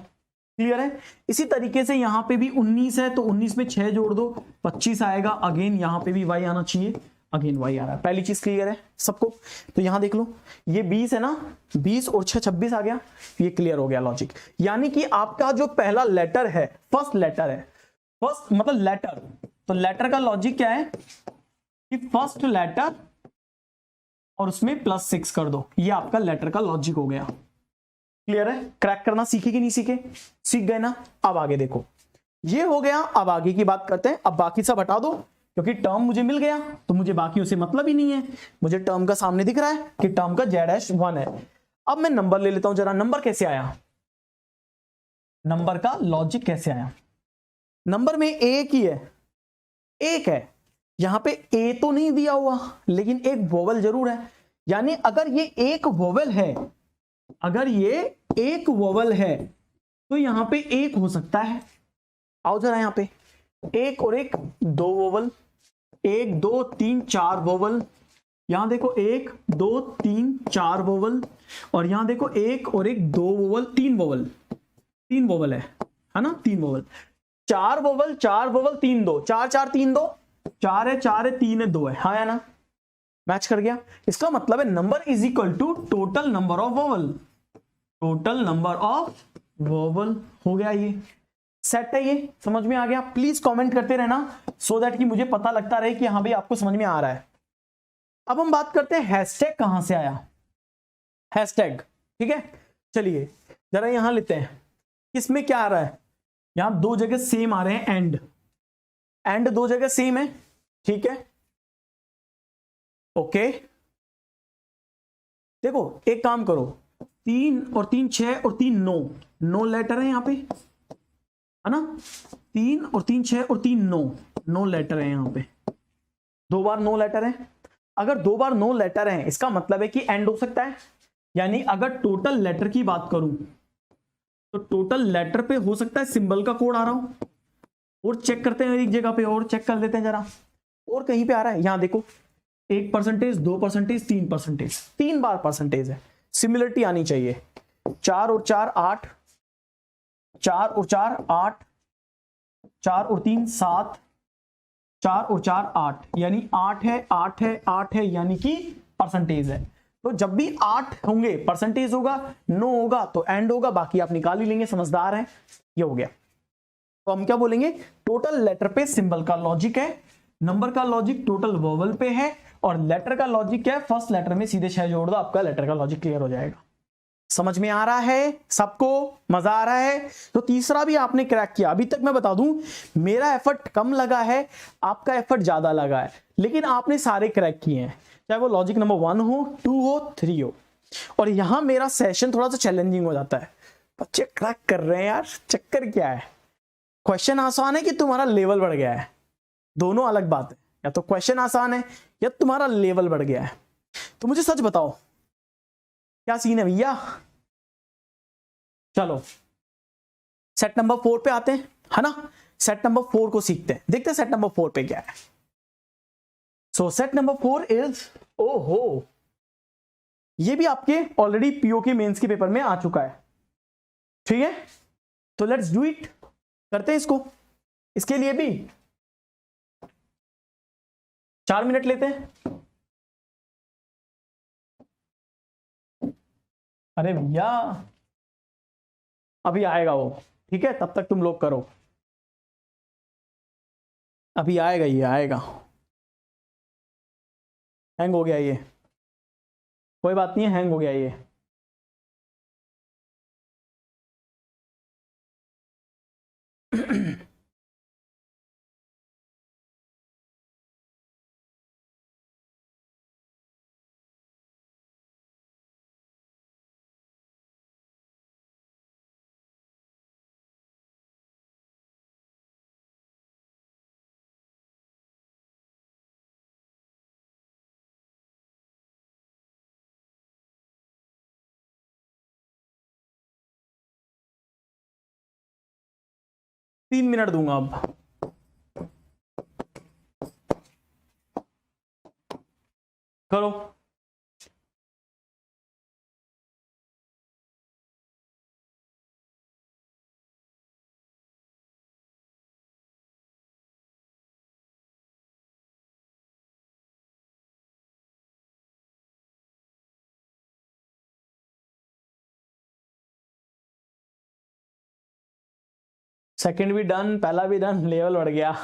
क्लियर है। इसी तरीके से यहां पे भी 19 है तो 19 में 6 जोड़ दो 25 आएगा, अगेन यहां पे भी Y आना चाहिए, अगेन Y आ रहा है। पहली चीज क्लियर है सबको। तो यहां देख लो ये 20 है ना, 20 और 6 26 आ गया, ये क्लियर हो गया लॉजिक। यानी कि आपका जो पहला लेटर है, फर्स्ट लेटर है, फर्स्ट मतलब लेटर, तो लेटर का लॉजिक क्या है कि फर्स्ट लेटर और उसमें +6 कर दो, ये आपका लेटर का लॉजिक हो गया। क्लियर है, क्रैक करना सीखे कि नहीं सीखे, सीख गए ना। अब आगे देखो, ये हो गया, अब आगे की बात करते हैं। अब बाकी सब हटा दो क्योंकि टर्म मुझे मिल गया तो मुझे बाकी उसे मतलब ही नहीं है, मुझे टर्म का सामने दिख रहा है कि टर्म का Z'1 है। अब मैं नंबर ले लेता हूं जरा, नंबर कैसे आया, नंबर का लॉजिक कैसे आया। नंबर में एक ही है, एक है, यहां पे ए तो नहीं दिया हुआ लेकिन एक वोवेल जरूर है, यानी अगर ये एक वोवेल है, अगर ये एक वोवेल है तो यहां पे एक हो सकता है। आओ जरा यहां पे, एक और एक दो वोवेल, 1 2 3 4 वोवेल, यहां देखो 1 2 3 4 वोवेल, और यहां देखो 1 और 1 2 वोवेल, 3 वोवेल, 3 वोवेल है ना, 3 वोवेल, 4 वोवेल 4 वोवेल 3 2, 4 4 3 2, 4 है 4 है 3 है 2 है, हाँ है ना, मैच कर गया। इसका मतलब है number is equal to total number of vowel, total number of vowel हो गया। ये सेट है, ये समझ में आ गया। प्लीज कमेंट करते रहना सो दैट कि मुझे पता लगता रहे कि हाँ भाई आपको समझ में आ रहा है। अब हम बात करते हैं हैशटैग कहां से आया, हैशटैग, ठीक है। चलिए जरा यहां लेते हैं, किसमें क्या आ रहा है, यहां दो जगह सेम आ रहे हैं, एंड, एंड दो जगह सेम है, ठीक है, ओके। देखो एक काम करो, 3 और 3 6 और 3 9, 9 लेटर है यहां पे, है ना, 3 और 3 6 और 3 9, 9 लेटर है यहां पे, 2 बार 9 लेटर है। अगर 2 बार 9 लेटर है इसका मतलब है कि एंड हो सकता है, यानी अगर टोटल लेटर की बात करूं तो टोटल लेटर पे हो सकता है सिंबल का कोड आ रहा हो। और चेक करते हैं एक जगह पे, और चेक कर लेते हैं जरा, और कहीं पे आ रहा है, यहां देखो 1%, 2%, 3%, 3 बार परसेंटेज है, सिमिलरिटी आनी चाहिए। 4 और 4 8, 4 और 4 8, 4 और 3 7, 4 और 4 8, यानी 8 है 8 है 8 है, यानी कि परसेंटेज है। तो जब भी 8 होंगे परसेंटेज होगा, 9 होगा तो एंड होगा, बाकी आप निकाल ही लेंगे, समझदार हैं, ये हो गया। तो हम क्या बोलेंगे, टोटल लेटर पे सिंबल का लॉजिक है, नंबर का लॉजिक टोटल वोवल पे है, और लेटर का लॉजिक क्या है, फर्स्ट लेटर में सीधे 6 जोड़ दो, आपका लेटर का लॉजिक क्लियर हो जाएगा। समझ में आ रहा है सबको, मजा आ रहा है। तो तीसरा भी आपने क्रैक किया। अभी तक मैं बता दूं मेरा एफर्ट कम लगा है, आपका एफर्ट ज्यादा लगा है, लेकिन आपने सारे क्रैक किए हैं, चाहे वो लॉजिक नंबर 1 हो, 2 हो, 3 हो। और यहां मेरा सेशन थोड़ा सा चैलेंजिंग हो जाता है, बच्चे क्रैक कर रहे हैं यार, चक्कर क्या है, क्वेश्चन आसान है कि तुम्हारा लेवल बढ़ गया है, दोनों अलग बात है, या तो क्वेश्चन आसान है या तुम्हारा लेवल बढ़ गया है। तो मुझे सच बताओ क्या सीन है भैया। चलो सेट नंबर 4 पे आते हैं, है ना, सेट नंबर 4 को सीखते हैं, देखते हैं सेट नंबर 4 पे क्या है। सो सेट नंबर 4 इज, ओहो, ये भी आपके ऑलरेडी पीओ के मेंस के पेपर में आ चुका है, ठीक है। तो लेट्स डू इट, करते हैं इसको। इसके लिए भी 4 मिनट लेते हैं। अरे भैया अभी आएगा वो, ठीक है, तब तक तुम लोग करो, अभी आएगा, ये आएगा। हैंग हो गया ये, कोई बात नहीं है, हैंग हो गया ये। तीन मिनट दूंगा अब, करो। सेकंड भी डन, पहला भी डन, लेवल बढ़ गया।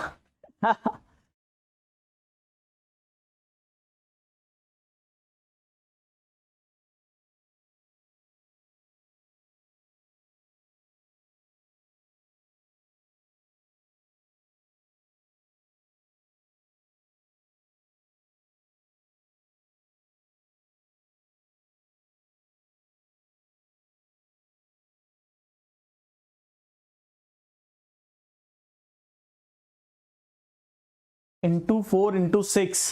Into 4 into 6,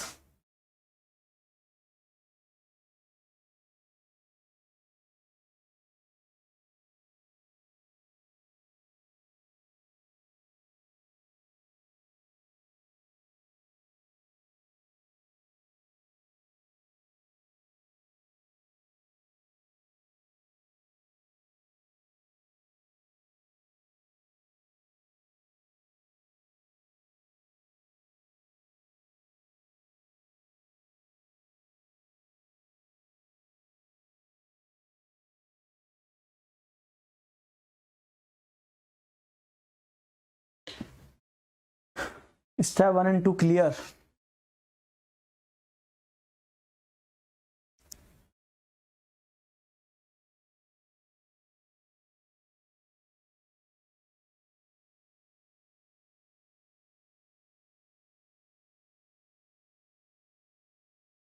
step 1 and 2 clear.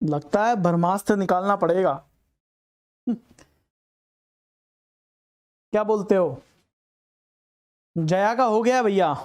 लगता है ब्रह्मास्त्र निकालना पड़ेगा। क्या बोलते हो? जया का हो गया भैया।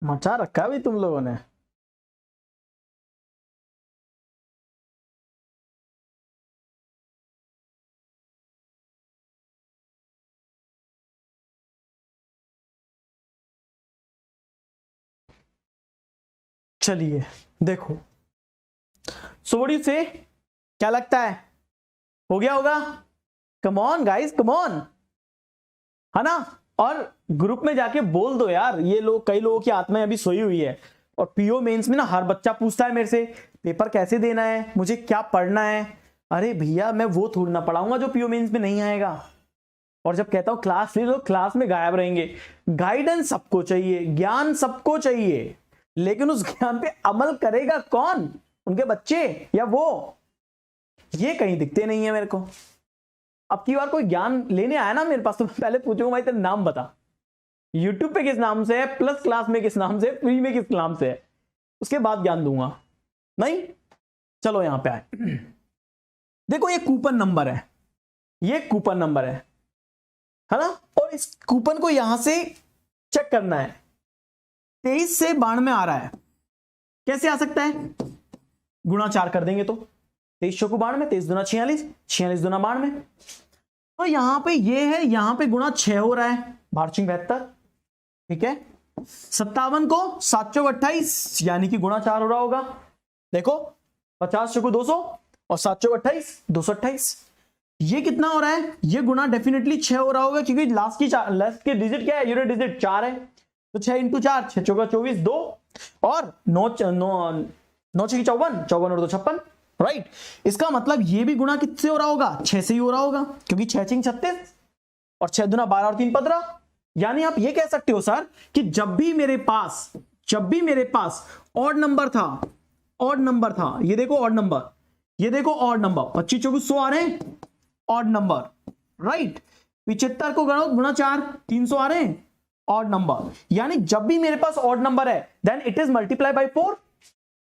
मचा रखा भी तुम लोगों ने। चलिए देखो, सोड़ी से क्या लगता है? हो गया होगा। Come on guys, come on, है ना? और ग्रुप में जाके बोल दो यार, ये लोग, कई लोगों की आत्माएं अभी सोई हुई है। और पीओ मेंस में ना हर बच्चा पूछता है मेरे से पेपर कैसे देना है, मुझे क्या पढ़ना है। अरे भैया मैं वो थोड़ी ना पढ़ाऊंगा जो पीओ मेंस में नहीं आएगा। और जब कहता हूं क्लास ले लो, क्लास में गायब रहेंगे। गाइडेंस सबको चाहिए, ज्ञान सबको चाहिए, लेकिन उस ज्ञान पे अमल करेगा कौन? उनके बच्चे या वो? ये कहीं दिखते नहीं है मेरे को। अब की बार कोई ज्ञान लेने आया ना मेरे पास, तो मैं पहले पूछूंगा भाई तेरा नाम बता, यूट्यूब पे किस नाम से है, प्लस क्लास में किस नाम से है, फ्री में किस नाम से है, उसके बाद ज्ञान दूंगा। नहीं, चलो यहां पे आए। देखो ये कूपन नंबर है, ये कूपन नंबर है ना? और इस कूपन को यहां से चेक करना है। 23 से 92 आ रहा है, कैसे आ सकता है? गुणा 4 कर देंगे तो 23 चौको 92, 23 दूना 46, 46 दूना 92। तो यहां पे ये है, यहां पे गुणा 6 हो रहा है, भार्चिंग 72, ठीक है। 57 को 7 चौक 28, यानी कि गुणा 4 हो रहा होगा। देखो 50 चौको 200 और 7 चौक 28, 228। ये कितना हो रहा है? ये गुणा डेफिनेटली 6 हो रहा होगा, क्योंकि लास्ट के डिजिट क्या है? यूनिट डिजिट 4 है, तो 6 इंटू 4, 6 चौका 24, 2 और 9 6 54, 54 और 2 56, राइट। इसका मतलब ये भी गुणा किससे हो रहा होगा? 6 से ही हो रहा होगा, क्योंकि 6 6 36 और 6 दूना 12 और 3 15। यानी आप ये कह सकते हो सर कि जब भी मेरे पास ऑड नंबर था, ऑड नंबर था, ये देखो ऑड नंबर, ये देखो ऑड नंबर, 25 24 100 आ रहे हैं ऑड नंबर, राइट। 75 को गुणा 4, 300 आ रहे हैं ऑड नंबर। यानी जब भी मेरे पास ऑड नंबर है then it is multiply by 4,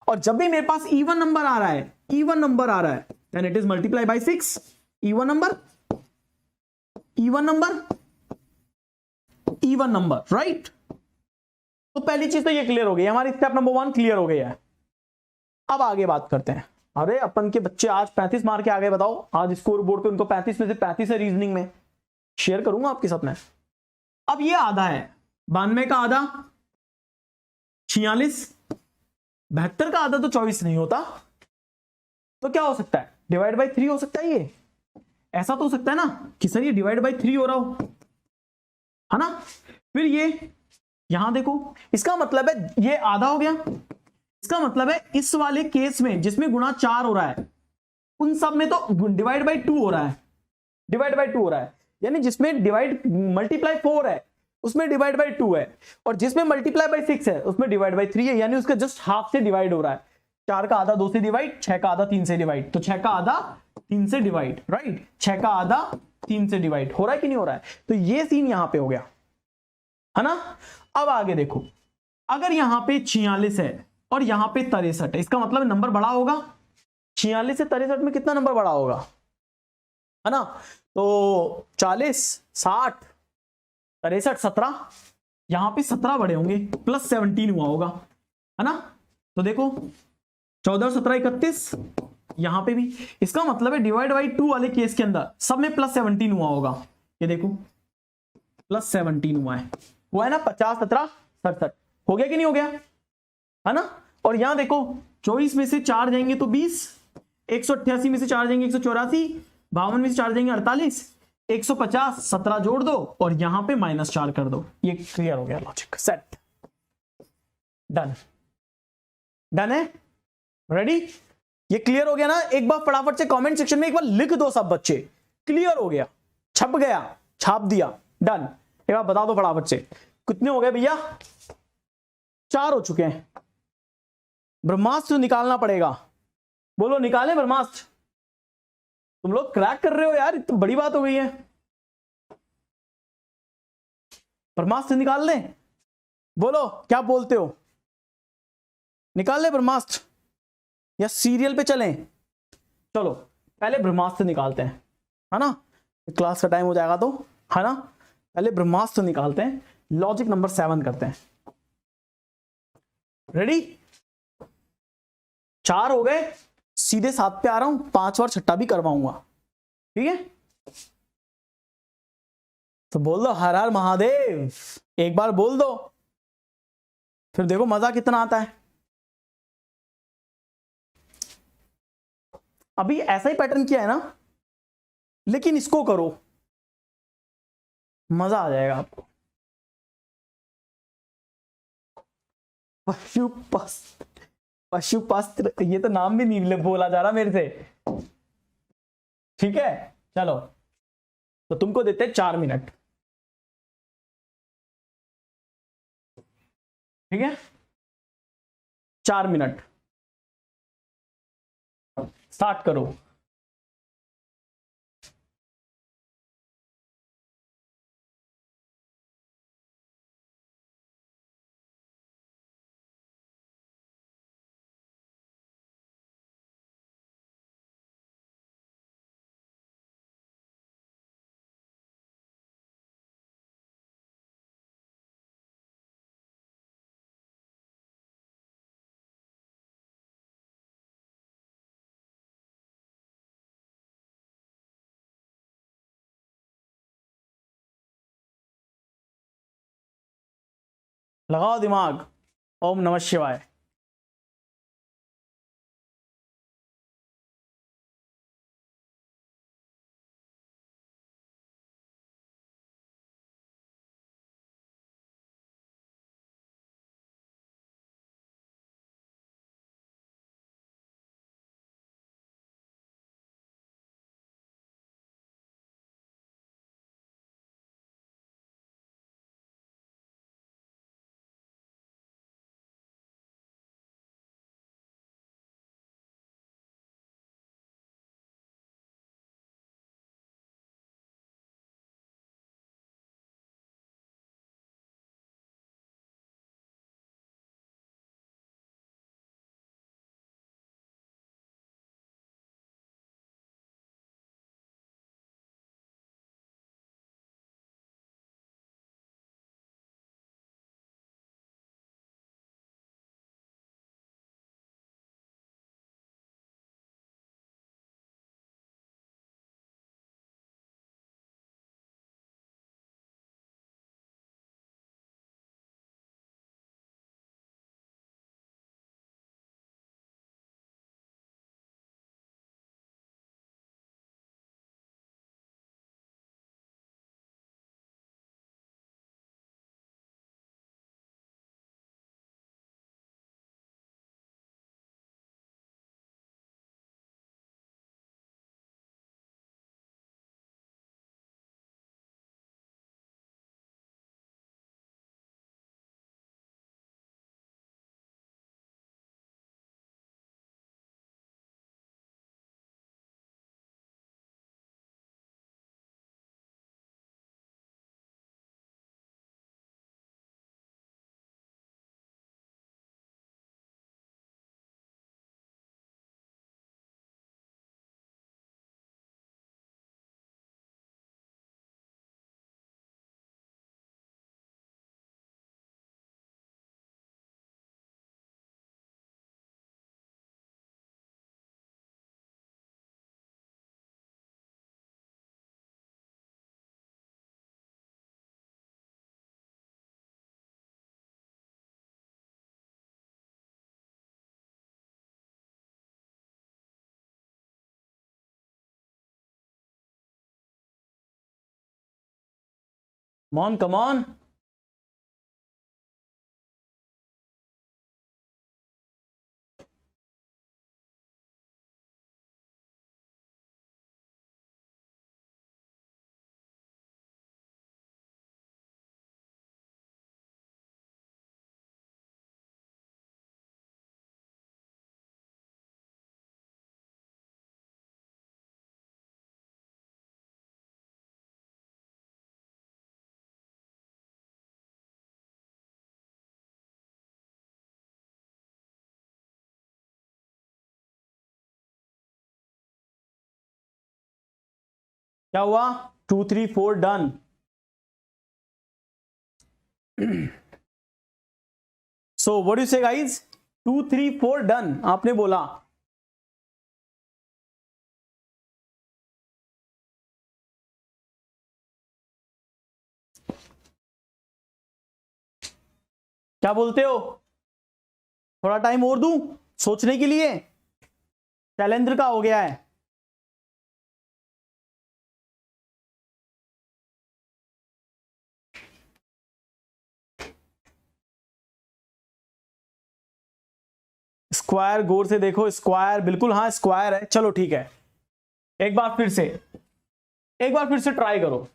और जब भी मेरे पास इवन नंबर आ रहा है, इवन नंबर आ रहा है, then it is multiply by 6। Even number, even number, even number, right. तो पहली चीज तो ये क्लियर हो गई, हमारी स्टेप नंबर 1 क्लियर हो गया है। अब आगे बात करते हैं। अरे अपन के बच्चे आज 35 मार के आ गए, बताओ। आज स्कोर बोर्ड पे उनको 35 में से 35 है रीजनिंग में, शेयर करूंगा आपके साथ में। अब ये आधा है, 92 का आधा 46, 72 का आधा तो 24 नहीं होता, तो क्या हो सकता है? डिवाइड बाई 3 हो सकता है। ये ऐसा तो हो सकता है ना कि सर ये डिवाइड बाई 3 हो रहा हो, है ना? फिर ये यहां देखो, इसका मतलब है ये आधा हो गया। इसका मतलब है इस वाले केस में जिसमें गुणा 4 हो रहा है, उन सब में तो डिवाइड बाई 2 हो रहा है, डिवाइड बाई 2 हो रहा है। यानी जिसमें डिवाइड मल्टीप्लाई 4 है उसमें डिवाइड बाई 2 है, और जिसमें मल्टीप्लाई बाई 6 है उसमें डिवाइड बाई 3 है। यानी उसका जस्ट हाफ से डिवाइड हो रहा है। 4 का आधा 2 से डिवाइड, 6 का आधा 3 से डिवाइड, तो 6 का आधा 3 से डिवाइड, राइट। 6 का आधा 3 से डिवाइड हो रहा है कि नहीं हो रहा है? तो ये सीन यहां पे हो गया, है ना? अब आगे देखो, अगर यहां पे 46 है और यहां पे 63 है, इसका मतलब नंबर बड़ा होगा। 46 से 63 में कितना नंबर बड़ा होगा, है ना? तो 40 60 63 17, यहां पे 17 बड़े होंगे, प्लस 17 हुआ होगा, है ना? तो देखो 14 17 31, यहां पे भी। इसका मतलब है डिवाइड बाई 2 वाले केस के अंदर सब में प्लस 17 हुआ होगा। ये देखो प्लस 17 हुआ है, वो है ना 50 17 67, हो गया कि नहीं हो गया, है ना? और यहां देखो 24 में से 4 जाएंगे तो 20, 188 में से 4 जाएंगे 184, 52 में से 4 जाएंगे 48, 150, 17 जोड़ दो और यहां पे -4 कर दो। ये क्लियर हो गया लॉजिक, सेट, डन। डन है, रेडी? ये क्लियर हो गया ना? एक बार फटाफट से कमेंट सेक्शन में एक बार लिख दो सब बच्चे, क्लियर हो गया, छप गया, छाप दिया, डन। एक बार बता दो फटाफट से, कितने हो गए भैया? 4 हो चुके हैं। ब्रह्मास्त्र निकालना पड़ेगा, बोलो निकालें ब्रह्मास्त्र? तुम लोग क्रैक कर रहे हो यार, इतनी बड़ी बात हो गई है। ब्रह्मास्त्र निकाल लें? बोलो क्या बोलते हो, निकाल ले ब्रह्मास्त्र या सीरियल पे चलें? चलो पहले ब्रह्मास्त्र निकालते हैं, है ना? क्लास का टाइम हो जाएगा तो, है ना? पहले ब्रह्मास्त्र निकालते हैं, लॉजिक नंबर 7 करते हैं। रेडी? 4 हो गए, सीधे 7 पे आ रहा हूं, 5 और छठा भी करवाऊंगा, ठीक है? तो बोल दो हर हर महादेव, एक बार बोल दो, फिर देखो मजा कितना आता है। अभी ऐसा ही पैटर्न किया है ना, लेकिन इसको करो, मजा आ जाएगा आपको। पशुपस्त्र, ये तो नाम भी नहीं बोला जा रहा मेरे से, ठीक है? चलो तो तुमको देते हैं 4 मिनट, ठीक है? 4 मिनट, स्टार्ट करो। लगाओ दिमाग, ओम नमः शिवाय। मॉन कमॉन, क्या हुआ? 2 3 4 डन। सो व्हाट यू से गाइस? 2 3 4 डन आपने बोला। क्या बोलते हो? थोड़ा टाइम और दूं सोचने के लिए? शैलेंद्र का हो गया है। स्क्वायर गौर से देखो, स्क्वायर बिल्कुल, हाँ स्क्वायर है। चलो ठीक है, एक बार फिर से, एक बार फिर से ट्राई करो,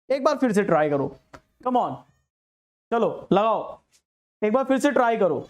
एक बार फिर से ट्राई करो। कम ऑन, चलो लगाओ, एक बार फिर से ट्राई करो।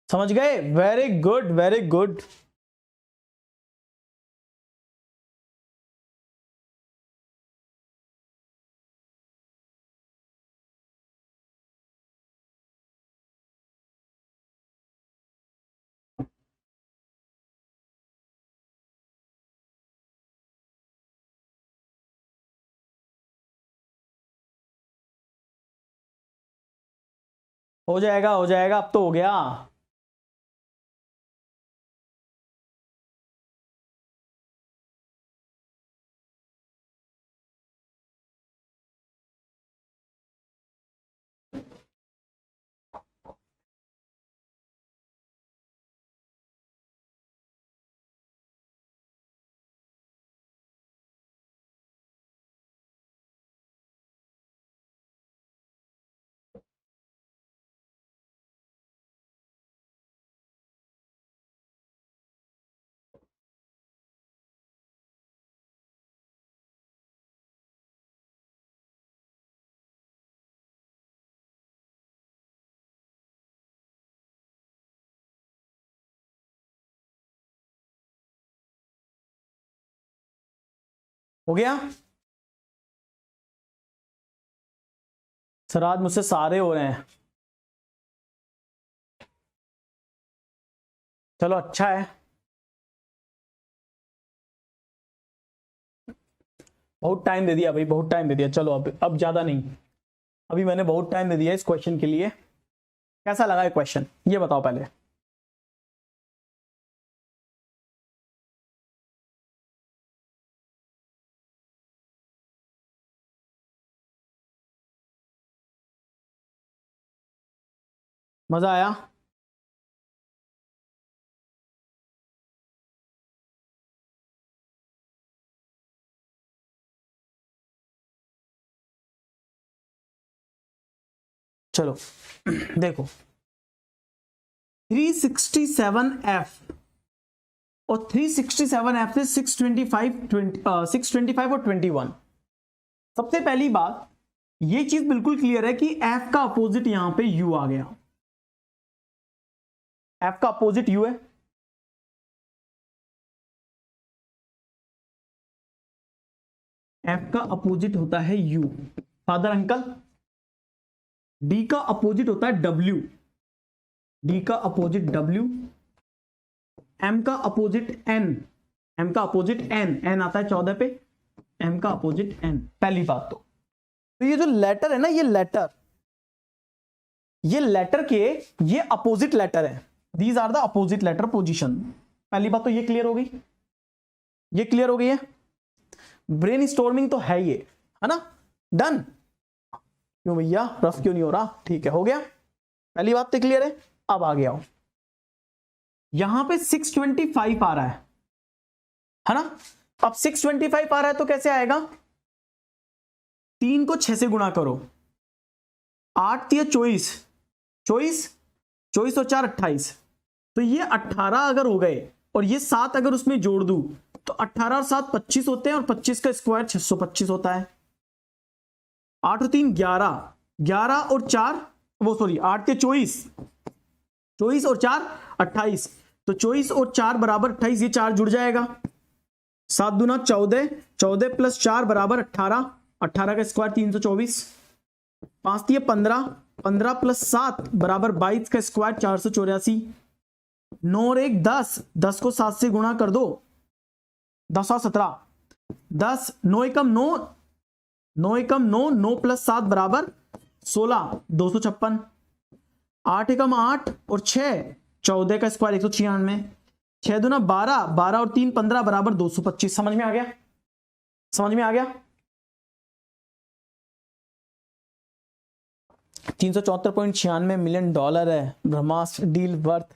समझ गए? Very good, very good. हो जाएगा, हो जाएगा, अब तो हो गया। हो गया सर, आज मुझसे सारे हो रहे हैं। चलो अच्छा है, बहुत टाइम दे दिया भाई, बहुत टाइम दे दिया। चलो अब ज्यादा नहीं, अभी मैंने बहुत टाइम दे दिया इस क्वेश्चन के लिए। कैसा लगा ये क्वेश्चन, ये बताओ पहले। मजा आया? चलो देखो, 367F और 367F से 625 और 21। सबसे पहली बात, ये चीज बिल्कुल क्लियर है कि F का अपोजिट यहां पे U आ गया। F का अपोजिट U है, F का अपोजिट होता है U। फादर अंकल, D का अपोजिट होता है W, D का अपोजिट W, M का अपोजिट N, M का अपोजिट N, N आता है 14 पे, M का अपोजिट N। पहली बात तो ये जो लेटर है ना, ये लेटर के ये अपोजिट लेटर है। These are the opposite letter position. पहली बात तो ये क्लियर हो गई, ये क्लियर हो गई है। ब्रेन स्टॉर्मिंग तो है ये, है ना? डन। क्यों भैया, रफ क्यों नहीं हो रहा? ठीक है, हो गया, पहली बात तो क्लियर है। अब आ गया, यहां पे 625 आ रहा है ना। अब 625 आ रहा है तो कैसे आएगा, 3 को 6 से गुणा करो, 8 या 24, 24 और 4 28, तो ये 18 अगर हो गए और ये 7 अगर उसमें जोड़ दूं तो 18 और 7 25 होते हैं और 25 का स्क्वायर 625 होता है। 8 और 3 11, 11 और 4 वो सॉरी 8 के 24, 24 और 4 28, तो 24 और 4 बराबर 28, ये 4 जुड़ जाएगा, 7 दूना 14, 14 प्लस 4 बराबर 18, 18 का स्क्वायर 324, 5 दिए 15, 15 प्लस 7 बराबर 22 का स्क्वायर 484, 9 और 1 10, 10 को 7 से गुणा कर दो, 10 और 17, 10, 9 एकम 9, 9 एकम 9, 9 प्लस 7 बराबर 16, 256, 8 एकम 8 और 6, 14 का स्क्वायर 196, 6 दूना 12, 12 और 3 15 बराबर 225। समझ में आ गया, समझ में आ गया। 374.96 मिलियन डॉलर है ब्रह्मास्त्र डील वर्थ।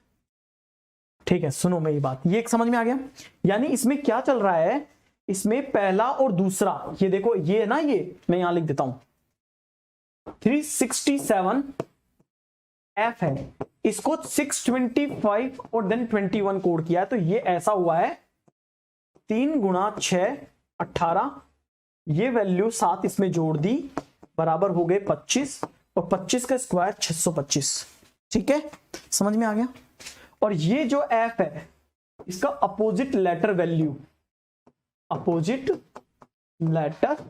ठीक है, सुनो मेरी बात, ये एक समझ में आ गया। यानी इसमें क्या चल रहा है, इसमें पहला और दूसरा, ये देखो ये है ना, ये मैं यहां लिख देता हूं 367 F है, इसको 625 और देन 21 कोड किया है, तो ये ऐसा हुआ है 3 गुणा 6 18, ये वैल्यू 7 इसमें जोड़ दी बराबर हो गए 25 और 25 का स्क्वायर 625। ठीक है, समझ में आ गया। और ये जो F है इसका opposite letter value, opposite letter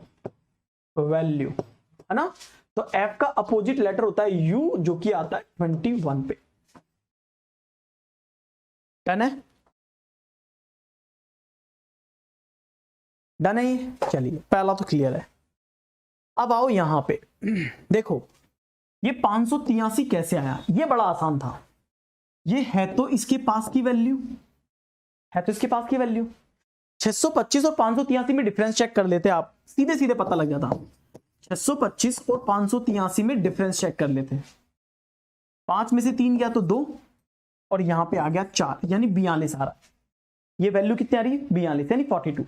value है ना, तो F का अपोजिट लेटर होता है U, जो कि आता है 21 पे। डन है, डन है ये। चलिए पहला तो क्लियर है। अब आओ यहां पे देखो, ये 583 कैसे आया, ये बड़ा आसान था। ये है तो इसके पास की वैल्यू, है तो इसके पास की वैल्यू, 625 और 583 में डिफरेंस चेक कर लेते आप, सीधे सीधे पता लग जाता। 625 और 583 में डिफरेंस चेक कर लेते हैं। 5 में से 3 गया तो 2 और यहां पे आ गया 4, यानी 42 आ रहा है। ये वैल्यू कितनी आ रही है, 42 यानी 42।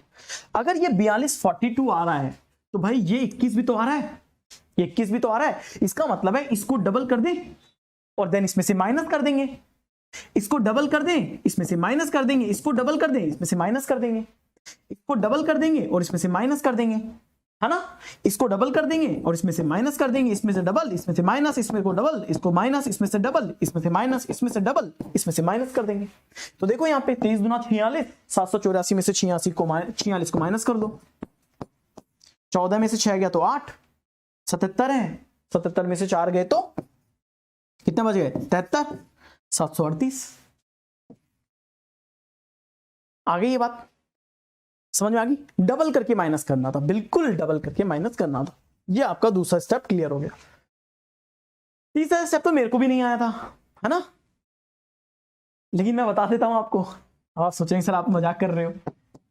अगर ये 42 42 आ रहा है तो भाई ये 21 भी तो आ रहा है, 21 भी तो आ रहा है। इसका मतलब है इसको डबल कर दें और देन इसमें से माइनस कर देंगे, इसको डबल कर दें इसमें से माइनस कर देंगे, इसको डबल कर दें इसमें से माइनस कर देंगे, इसको डबल कर देंगे और इसमें से माइनस कर देंगे, है ना। इसको डबल कर देंगे और इसमें से माइनस कर देंगे, इसमें से डबल, इसमें से माइनस, इसमें को डबल, इसको माइनस, इसमें से डबल, इसमें से माइनस, इसमें से डबल, इसमें से माइनस कर देंगे। तो देखो यहाँ पे 23 दूना 46, 784 में से 46 को माइनस कर दो, 14 में से 6 गया तो 8, 77 है, 77 में से 4 गए तो कितने बच गए, 73, 738। आ गई ये बात, समझ में आ गई। डबल करके माइनस करना था, बिल्कुल डबल करके माइनस करना था। ये आपका दूसरा स्टेप क्लियर हो गया। तीसरा स्टेप तो मेरे को भी नहीं आया था, है ना, लेकिन मैं बता देता हूं आपको। आप सोचेंगे सर आप मजाक कर रहे हो।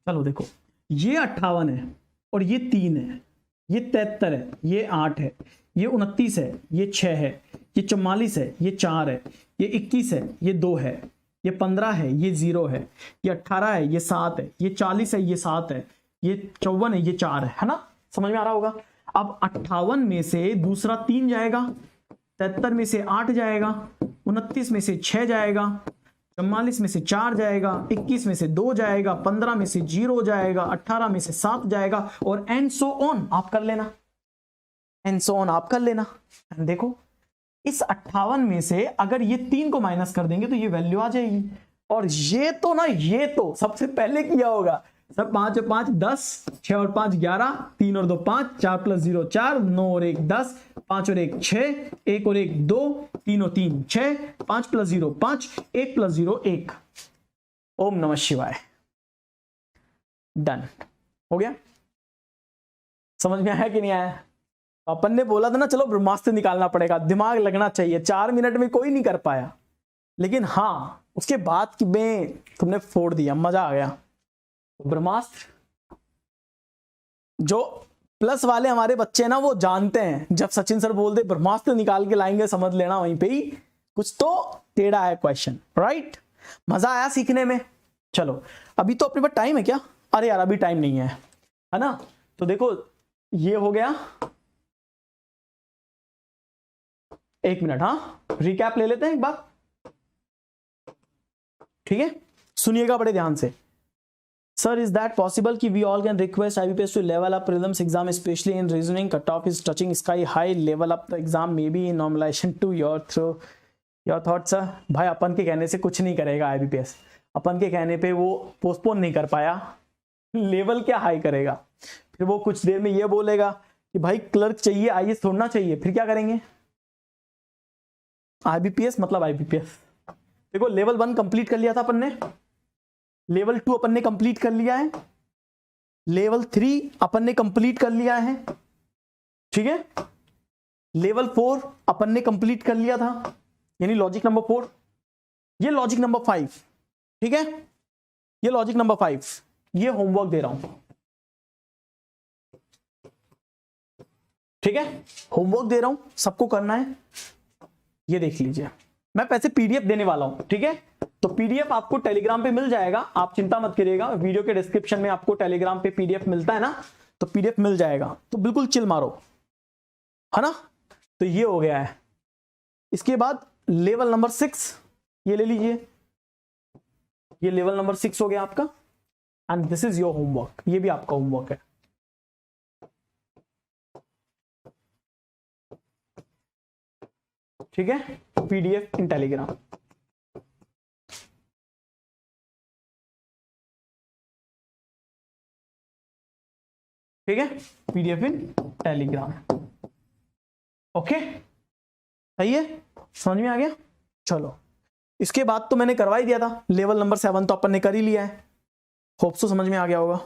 चलो देखो, ये 58 है और ये 3 है, ये 73 है, ये 8 है, ये 29 है, ये 6 है, ये 44 है, ये 4 है, ये 21 है, ये 2 है, ये 15 है, ये 0 है, ये 18 है, ये 7 है, ये 40 है, ये 7 है, ये 54 है, ये 4 है ना। समझ में आ रहा होगा। अब 58 में से दूसरा 3 जाएगा, 73 में से 8 जाएगा, 29 में से 6 जाएगा, 44 में से 4 जाएगा, 21 में से 2 जाएगा, 15 में से 0 जाएगा, 18 में से 7 जाएगा और एंड सो ऑन आप कर लेना, एंड सो ऑन आप कर लेना। देखो इस 58 में से अगर ये 3 को माइनस कर देंगे तो ये वैल्यू आ जाएगी। और ये तो ना, ये तो सबसे पहले किया होगा। सब 5 और 5 10, 6 और 5 11, 3 और 2 5, 4 प्लस 0 4, 9 और 1 10, 5 और 1 6, 1 और 1 2, 3 और 3 6, 5 प्लस 0 5, 1 प्लस 0 1। ओम नमः शिवाय। डन हो गया। समझ में आया कि नहीं आया। अपन ने बोला था ना चलो ब्रह्मास्त्र निकालना पड़ेगा, दिमाग लगना चाहिए। 4 मिनट में कोई नहीं कर पाया, लेकिन हाँ उसके बाद की में तुमने फोड़ दिया, मजा आ गया। ब्रह्मास्त्र जो प्लस वाले हमारे बच्चे ना वो जानते हैं, जब सचिन सर बोलते ब्रह्मास्त्र निकाल के लाएंगे समझ लेना वहीं पे ही कुछ तो टेढ़ा है क्वेश्चन, राइट। मजा आया सीखने में? चलो अभी तो अपने पास टाइम है क्या? अरे यार अभी टाइम नहीं है ना? तो देखो ये हो गया, एक मिनट, हाँ रिकैप ले लेते हैं एक बार, ठीक है? सुनिएगा बड़े ध्यान से। सर इज दैट पॉसिबल कि we all can request IBPS to level up prelims exam specially in reasoning, cut off is touching sky high, level up the exam may be in normalisation to your thoughts? भाई अपन के कहने से कुछ नहीं करेगा IBPS, अपन के कहने पे वो पोस्टपोन नहीं कर पाया, लेवल क्या हाई करेगा? फिर वो कुछ देर में ये बोलेगा कि भाई क्लर्क चाहिए, IAS थोड़ा चाहिए, फिर क्या करेंगे? IBPS मतलब IBPS। देखो लेवल 1 कंप्लीट कर लिया था अपन ने, लेवल 2 अपन ने कंप्लीट कर लिया है, लेवल 3 अपन ने कंप्लीट कर लिया है, ठीक है? लेवल 4 अपन ने कंप्लीट कर लिया था, यानी लॉजिक नंबर 4। ये लॉजिक नंबर 5, ठीक है? ये लॉजिक नंबर 5, ये होमवर्क दे रहा हूं, ठीक है? होमवर्क दे रहा हूं, सबको करना है, ये देख लीजिए। मैं पैसे PDF देने वाला हूं, ठीक है? तो PDF आपको टेलीग्राम पे मिल जाएगा, आप चिंता मत करिएगा, वीडियो के डिस्क्रिप्शन में आपको टेलीग्राम पे PDF मिलता है ना, तो PDF मिल जाएगा, तो बिल्कुल चिल मारो, है ना? तो ये हो गया है। इसके बाद लेवल नंबर 6 ये ले लीजिए, ये लेवल नंबर 6 हो गया आपका, and this is your homework, ये भी आपका होमवर्क है, ठीक है? PDF इन टेलीग्राम, ठीक है? PDF इन टेलीग्राम, ओके? सही है, समझ में आ गया? चलो इसके बाद तो मैंने करवा ही दिया था, लेवल नंबर 7 तो अपन ने कर ही लिया है, होप सो समझ में आ गया होगा।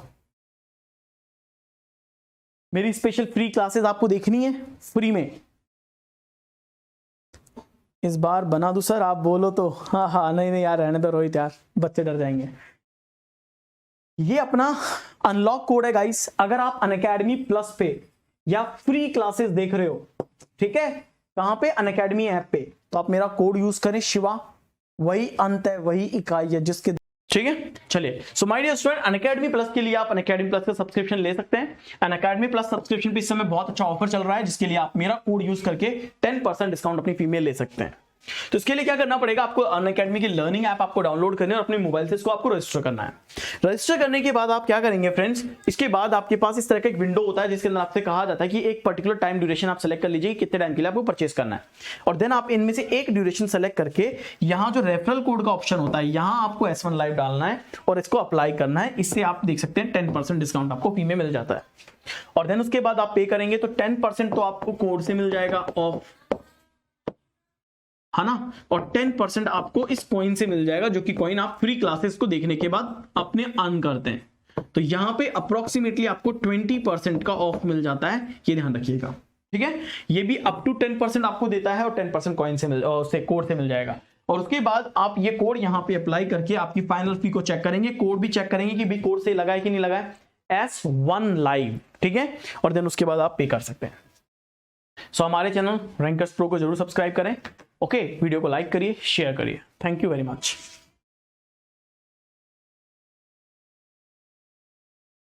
मेरी स्पेशल फ्री क्लासेस आपको देखनी है फ्री में, इस बार बना दूं सर? आप बोलो तो। हाँ नहीं यार रहने दो रोहित यार, बच्चे डर जाएंगे। ये अपना अनलॉक कोड है गाइस, अगर आप अनअकैडमी प्लस पे या फ्री क्लासेस देख रहे हो, ठीक है? कहां पे? अनअकैडमी ऐप पे, तो आप मेरा कोड यूज करें शिवा, वही अंत है, वही इकाई है जिसके, ठीक है? चलिए, so my dear student, Unacademy plus के लिए आप अनअकैडमी प्लस का सब्सक्रिप्शन ले सकते हैं। अनअकैडमी प्लस सब्सक्रिप्शन पे इस समय बहुत अच्छा ऑफर चल रहा है, जिसके लिए आप मेरा कोड यूज करके 10% डिस्काउंट अपनी फीमेल ले सकते हैं। तो इसके लिए क्या करना पड़ेगा? आपको अनअकैडमी की लर्निंग ऐप आपको डाउनलोड करनी है और अपने मोबाइल से इसको आपको रजिस्टर करना है। रजिस्टर करने के बाद आप क्या करेंगे फ्रेंड्स, इसके बाद आपके पास इस तरह का एक विंडो होता है जिसके अंदर आपसे कहा जाता है कि एक पर्टिकुलर टाइम ड्यूरेशन आप सेलेक्ट कर लीजिए, कितने टाइम के लिए आपको परचेस करना है, और देन आप इनमें से एक ड्यूरेशन सेलेक्ट करके यहां जो रेफरल कोड का ऑप्शन होता है, यहां आपको S1 लाइव डालना है और इसको अप्लाई करना है। इससे आप देख सकते हैं 10% डिस्काउंट आपको फी में मिल जाता है, और देन उसके बाद आप पे करेंगे तो 10% तो आपको कोड से मिल जाएगा ऑफ, है ना? और 10% आपको इस कॉइन से मिल जाएगा, जो कि कॉइन आप फ्री क्लासेस को देखने के बाद अपने अर्न करते हैं। तो यहां पे अप्रोक्सीमेटली आपको 20% का ऑफ मिल जाता है, ये ध्यान रखिएगा, ठीक है? ये भी अप टू 10% आपको देता है, और 10% कॉइन से कोड से मिल जाएगा। और उसके बाद आप ये कोड यहां पे अप्लाई करके आपकी फाइनल फी को चेक करेंगे, कोड भी चेक करेंगे कि भी कोड से लगा है कि नहीं लगा है, S1 लाइव, ठीक है? और देन उसके बाद आप पे कर सकते हैं। सो हमारे चैनल रैंकर्स प्रो को जरूर सब्सक्राइब करें, ओके? वीडियो को लाइक करिए, शेयर करिए, थैंक यू वेरी मच।